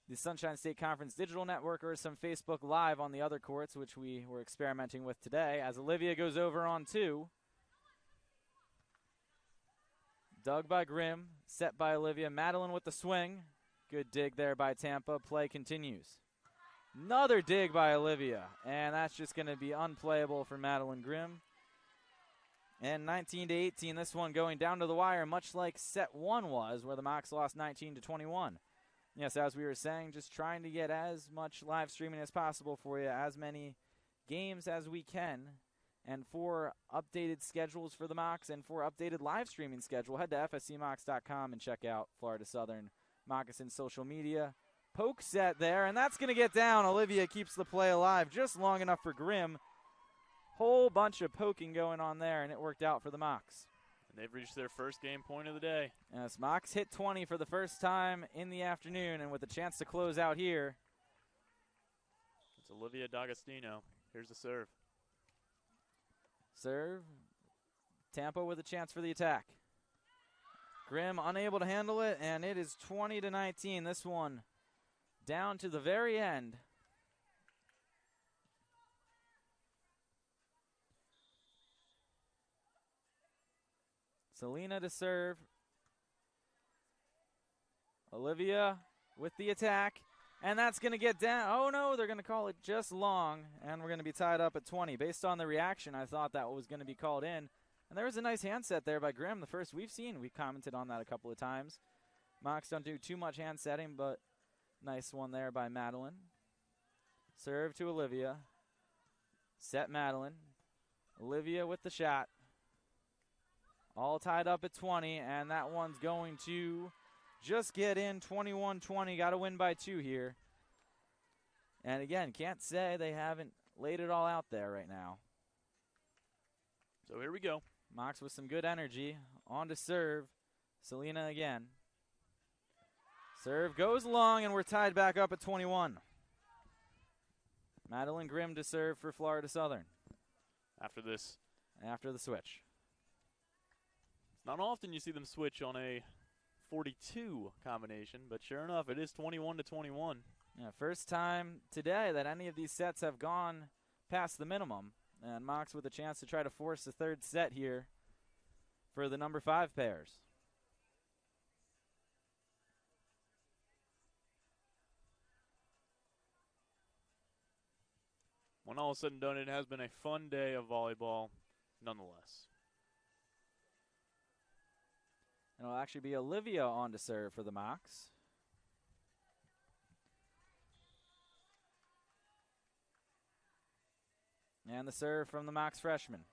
the Sunshine State Conference digital network or some Facebook Live on the other courts, which we were experimenting with today. As Olivia goes over on 2. Dug by Grimm, set by Olivia. Madeline with the swing. Good dig there by Tampa. Play continues. Another dig by Olivia, and that's just going to be unplayable for Madeline Grimm. And 19-18, this one going down to the wire, much like set 1 was, where the Mocs lost 19-21. Yes, as we were saying, just trying to get as much live streaming as possible for you, as many games as we can. And for updated schedules for the Mocs and for updated live streaming schedule, head to fscmocs.com and check out Florida Southern Moccasin social media. Poke set there, and that's going to get down. Olivia keeps the play alive just long enough for Grimm. Whole bunch of poking going on there, and it worked out for the Mocs. And they've reached their first game point of the day. Yes, Mocs hit 20 for the first time in the afternoon, and with a chance to close out here. It's Olivia D'Agostino. Here's the serve. Serve. Tampa with a chance for the attack. Grimm unable to handle it, and it is 20-19. This one down to the very end. Selena to serve. Olivia with the attack, and that's going to get down. Oh, no, they're going to call it just long, and we're going to be tied up at 20. Based on the reaction, I thought that was going to be called in. And there was a nice handset there by Grimm, the first we've seen. We commented on that a couple of times. Mocs don't do too much hand setting, but nice one there by Madeline. Serve to Olivia. Set Madeline. Olivia with the shot. All tied up at 20, and that one's going to just get in 21-20. Got to win by 2 here. And again, can't say they haven't laid it all out there right now. So here we go. Mocs with some good energy. On to serve. Selena again. Serve goes long, and we're tied back up at 21. Madeline Grimm to serve for Florida Southern. After this. After the switch. It's not often you see them switch on a 42 combination, but sure enough, it is 21-21. Yeah, first time today that any of these sets have gone past the minimum. And Mocs with a chance to try to force the third set here for the number 5 pairs. When all is said and done, it has been a fun day of volleyball nonetheless. And it'll actually be Olivia on to serve for the Mocs. And the serve from the Mocs freshman.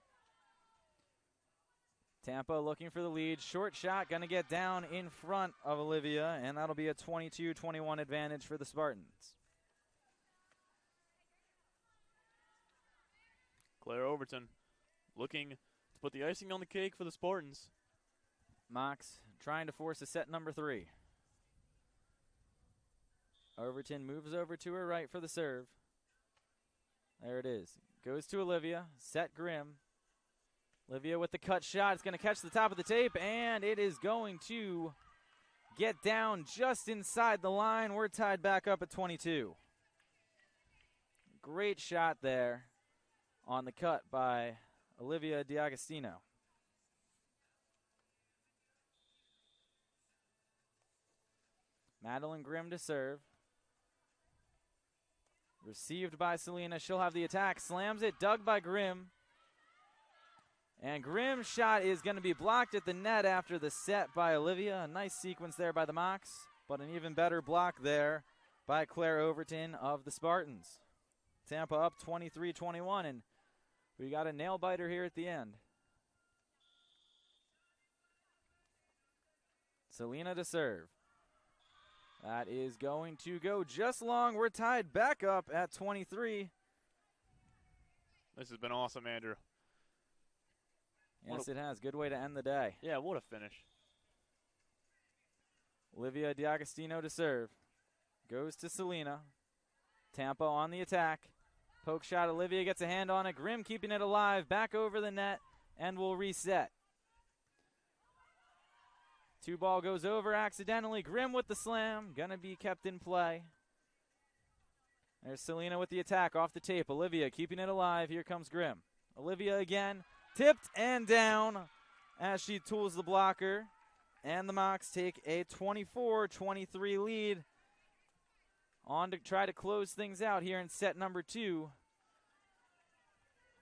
Tampa looking for the lead. Short shot, going to get down in front of Olivia, and that'll be a 22-21 advantage for the Spartans. Claire Overton looking to put the icing on the cake for the Spartans. Mox trying to force a set number 3. Overton moves over to her right for the serve. There it is. Goes to Olivia. Set Grimm. Olivia with the cut shot. It's going to catch the top of the tape, and it is going to get down just inside the line. We're tied back up at 22. Great shot there on the cut by Olivia D'Agostino. Madeline Grimm to serve. Received by Selena. She'll have the attack. Slams it. Dug by Grimm. And Grimm's shot is going to be blocked at the net after the set by Olivia. A nice sequence there by the Mox, but an even better block there by Claire Overton of the Spartans. Tampa up 23-21, and we got a nail-biter here at the end. Selena to serve. That is going to go just long. We're tied back up at 23. This has been awesome, Andrew. Yes, it has. Good way to end the day. Yeah, what a finish. Olivia D'Agostino to serve. Goes to Selena. Tampa on the attack. Poke shot. Olivia gets a hand on it. Grimm keeping it alive. Back over the net and will reset. 2-ball goes over accidentally. Grimm with the slam. Gonna be kept in play. There's Selena with the attack off the tape. Olivia keeping it alive. Here comes Grimm. Olivia again. Tipped and down as she tools the blocker. And the Mox take a 24-23 lead. On to try to close things out here in set number 2.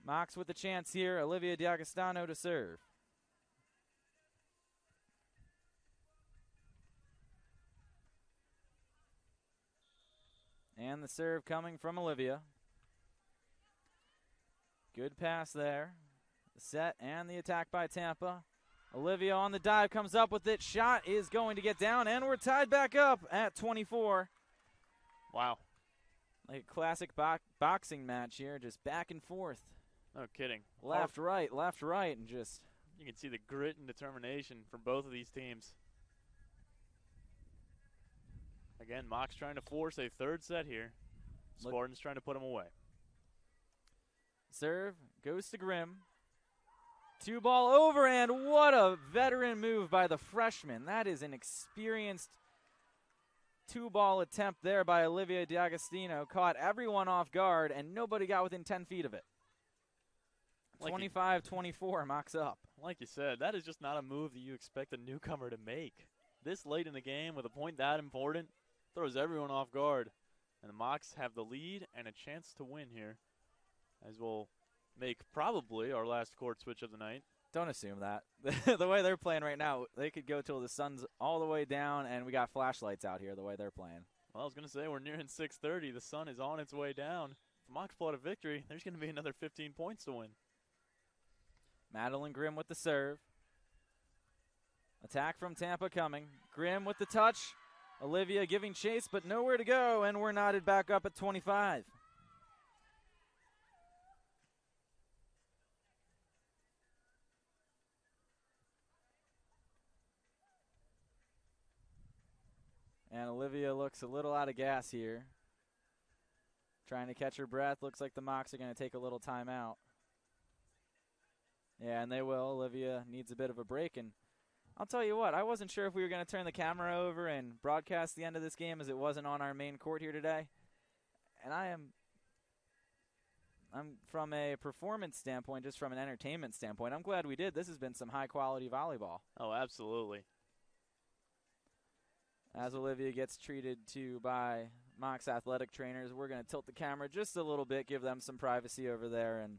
Mox with the chance here. Olivia D'Agostino to serve. And the serve coming from Olivia. Good pass there. The set and the attack by Tampa. Olivia on the dive, comes up with it. Shot is going to get down, and we're tied back up at 24. Wow. Like a classic boxing match here, just back and forth. No kidding. Left, right, and just... You can see the grit and determination from both of these teams. Again, Mox trying to force a third set here. Spartans trying to put them away. Serve goes to Grimm. 2-ball over, and what a veteran move by the freshman. That is an experienced 2-ball attempt there by Olivia D'Agostino. Caught everyone off guard, and nobody got within 10 feet of it. 25-24, Mox up. Like you said, that is just not a move that you expect a newcomer to make. This late in the game with a point that important throws everyone off guard. And the Mox have the lead and a chance to win here, as we'll make probably our last court switch of the night. Don't assume that. The way they're playing right now, they could go till the sun's all the way down, and we got flashlights out here the way they're playing. Well, I was going to say we're nearing 6:30. The sun is on its way down. If the Mox pull out a victory, there's going to be another 15 points to win. Madeline Grimm with the serve. Attack from Tampa coming. Grimm with the touch. Olivia giving chase, but nowhere to go, and we're knotted back up at 25. And Olivia looks a little out of gas here. Trying to catch her breath. Looks like the Mox are going to take a little time out. Yeah, and they will. Olivia needs a bit of a break. And I'll tell you what, I wasn't sure if we were going to turn the camera over and broadcast the end of this game as it wasn't on our main court here today. And I'm from a performance standpoint, just from an entertainment standpoint, I'm glad we did. This has been some high-quality volleyball. Oh, absolutely. As Olivia gets treated to by Mox athletic trainers, we're going to tilt the camera just a little bit, give them some privacy over there, and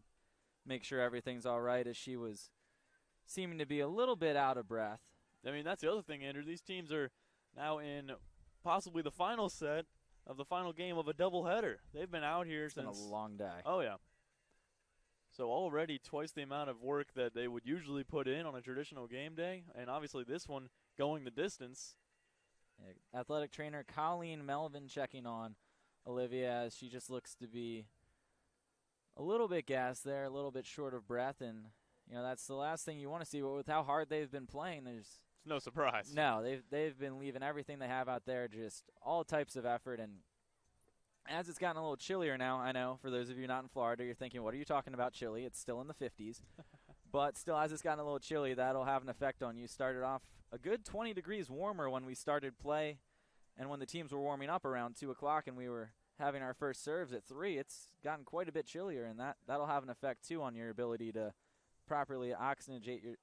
make sure everything's all right, as she was seeming to be a little bit out of breath. I mean, that's the other thing, Andrew. These teams are now in possibly the final set of the final game of a doubleheader. They've been out here since a long day. Oh, yeah. So already twice the amount of work that they would usually put in on a traditional game day, and obviously this one going the distance. Athletic trainer Colleen Melvin checking on Olivia as she just looks to be a little bit gassed there, a little bit short of breath, and that's the last thing you want to see. But with how hard they've been playing, it's no surprise. No, they've been leaving everything they have out there, just all types of effort. And as it's gotten a little chillier now, I know for those of you not in Florida, you're thinking, what are you talking about chilly? It's still in the 50s. But still, as it's gotten a little chilly, that'll have an effect on you. Started off a good 20 degrees warmer when we started play, and when the teams were warming up around 2 o'clock and we were having our first serves at 3, it's gotten quite a bit chillier, and that'll have an effect, too, on your ability to properly oxygenate your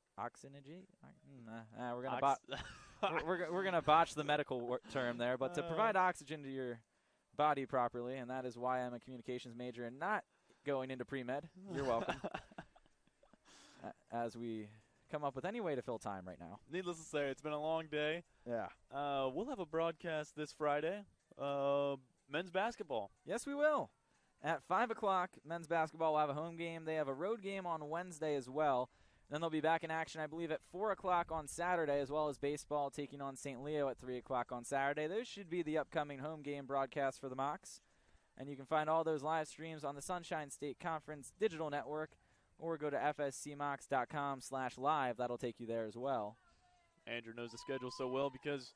we're gonna botch the medical term there, but to provide oxygen to your body properly, and that is why I'm a communications major and not going into pre-med. You're welcome. As we come up with any way to fill time right now. Needless to say, it's been a long day. Yeah. We'll have a broadcast this Friday. Men's basketball. Yes, we will. At 5 o'clock, men's basketball will have a home game. They have a road game on Wednesday as well. Then they'll be back in action, I believe, at 4 o'clock on Saturday, as well as baseball taking on St. Leo at 3 o'clock on Saturday. Those should be the upcoming home game broadcasts for the Mocs. And you can find all those live streams on the Sunshine State Conference Digital Network, or go to fscmocs.com/live. That'll take you there as well. Andrew knows the schedule so well because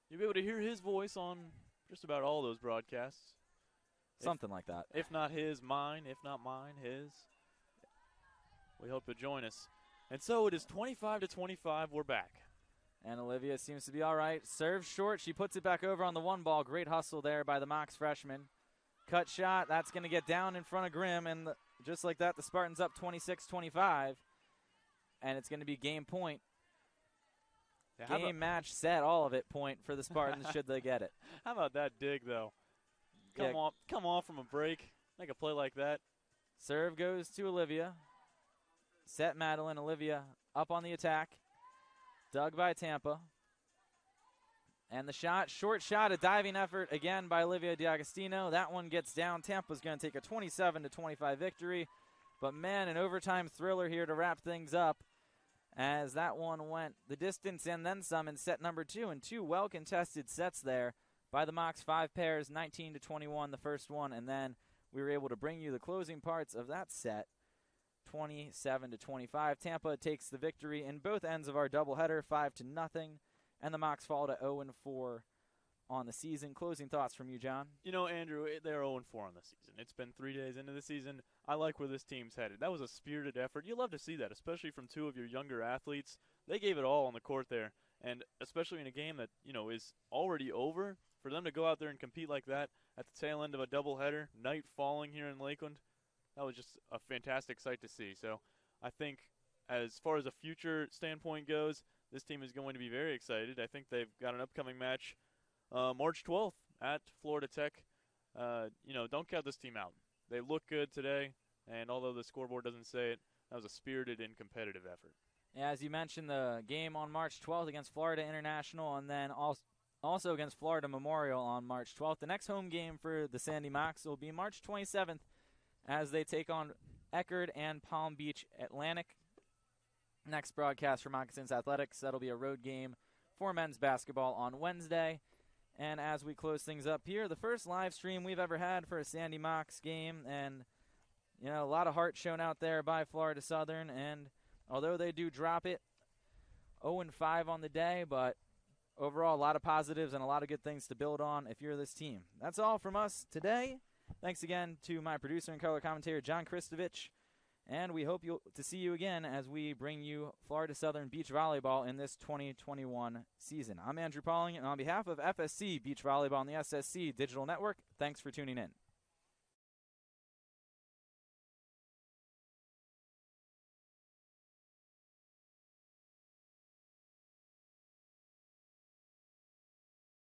you'll be able to hear his voice on just about all those broadcasts. Something like that. If not his, mine. If not mine, his. We hope to join us. And so it is 25-25. We're back. And Olivia seems to be all right. Serves short. She puts it back over on the one ball. Great hustle there by the Mocs freshman. Cut shot. That's going to get down in front of Grimm. And just like that, the Spartans up 26-25. And it's going to be game point. Yeah, game, match, set, all of it point for the Spartans should they get it. How about that dig, though? Come on from a break. Make a play like that. Serve goes to Olivia. Set Madeline. Olivia up on the attack. Dug by Tampa. And the shot, short shot, a diving effort again by Olivia D'Agostino. That one gets down. Tampa's going to take a 27-25 victory. But, man, an overtime thriller here to wrap things up as that one went the distance and then some in set number 2. And 2 well-contested sets there by the Mocs. 5 pairs, 19-21 the first one. And then we were able to bring you the closing parts of that set, 27-25. Tampa takes the victory in both ends of our doubleheader, 5-0. And the Mocs fall to 0-4 on the season. Closing thoughts from you, John? You know, Andrew, they're 0-4 on the season. It's been 3 days into the season. I like where this team's headed. That was a spirited effort. You love to see that, especially from 2 of your younger athletes. They gave it all on the court there, and especially in a game that, is already over, for them to go out there and compete like that at the tail end of a doubleheader, night falling here in Lakeland, that was just a fantastic sight to see. So I think as far as a future standpoint goes, this team is going to be very excited. I think they've got an upcoming match March 12th at Florida Tech. Don't count this team out. They look good today, and although the scoreboard doesn't say it, that was a spirited and competitive effort. Yeah, as you mentioned, the game on March 12th against Florida International, and then also against Florida Memorial on March 12th. The next home game for the Sandy Mocs will be March 27th as they take on Eckerd and Palm Beach Atlantic. Next broadcast for Moccasins Athletics, that'll be a road game for men's basketball on Wednesday. And as we close things up here, the first live stream we've ever had for a Sandy Mocs game, and a lot of heart shown out there by Florida Southern. And although they do drop it 0-5 on the day, but overall a lot of positives and a lot of good things to build on if you're this team. That's all from us today. Thanks again to my producer and color commentator, John Kristovich. And we hope to see you again as we bring you Florida Southern Beach Volleyball in this 2021 season. I'm Andrew Pauling, and on behalf of FSC Beach Volleyball and the SSC Digital Network, thanks for tuning in.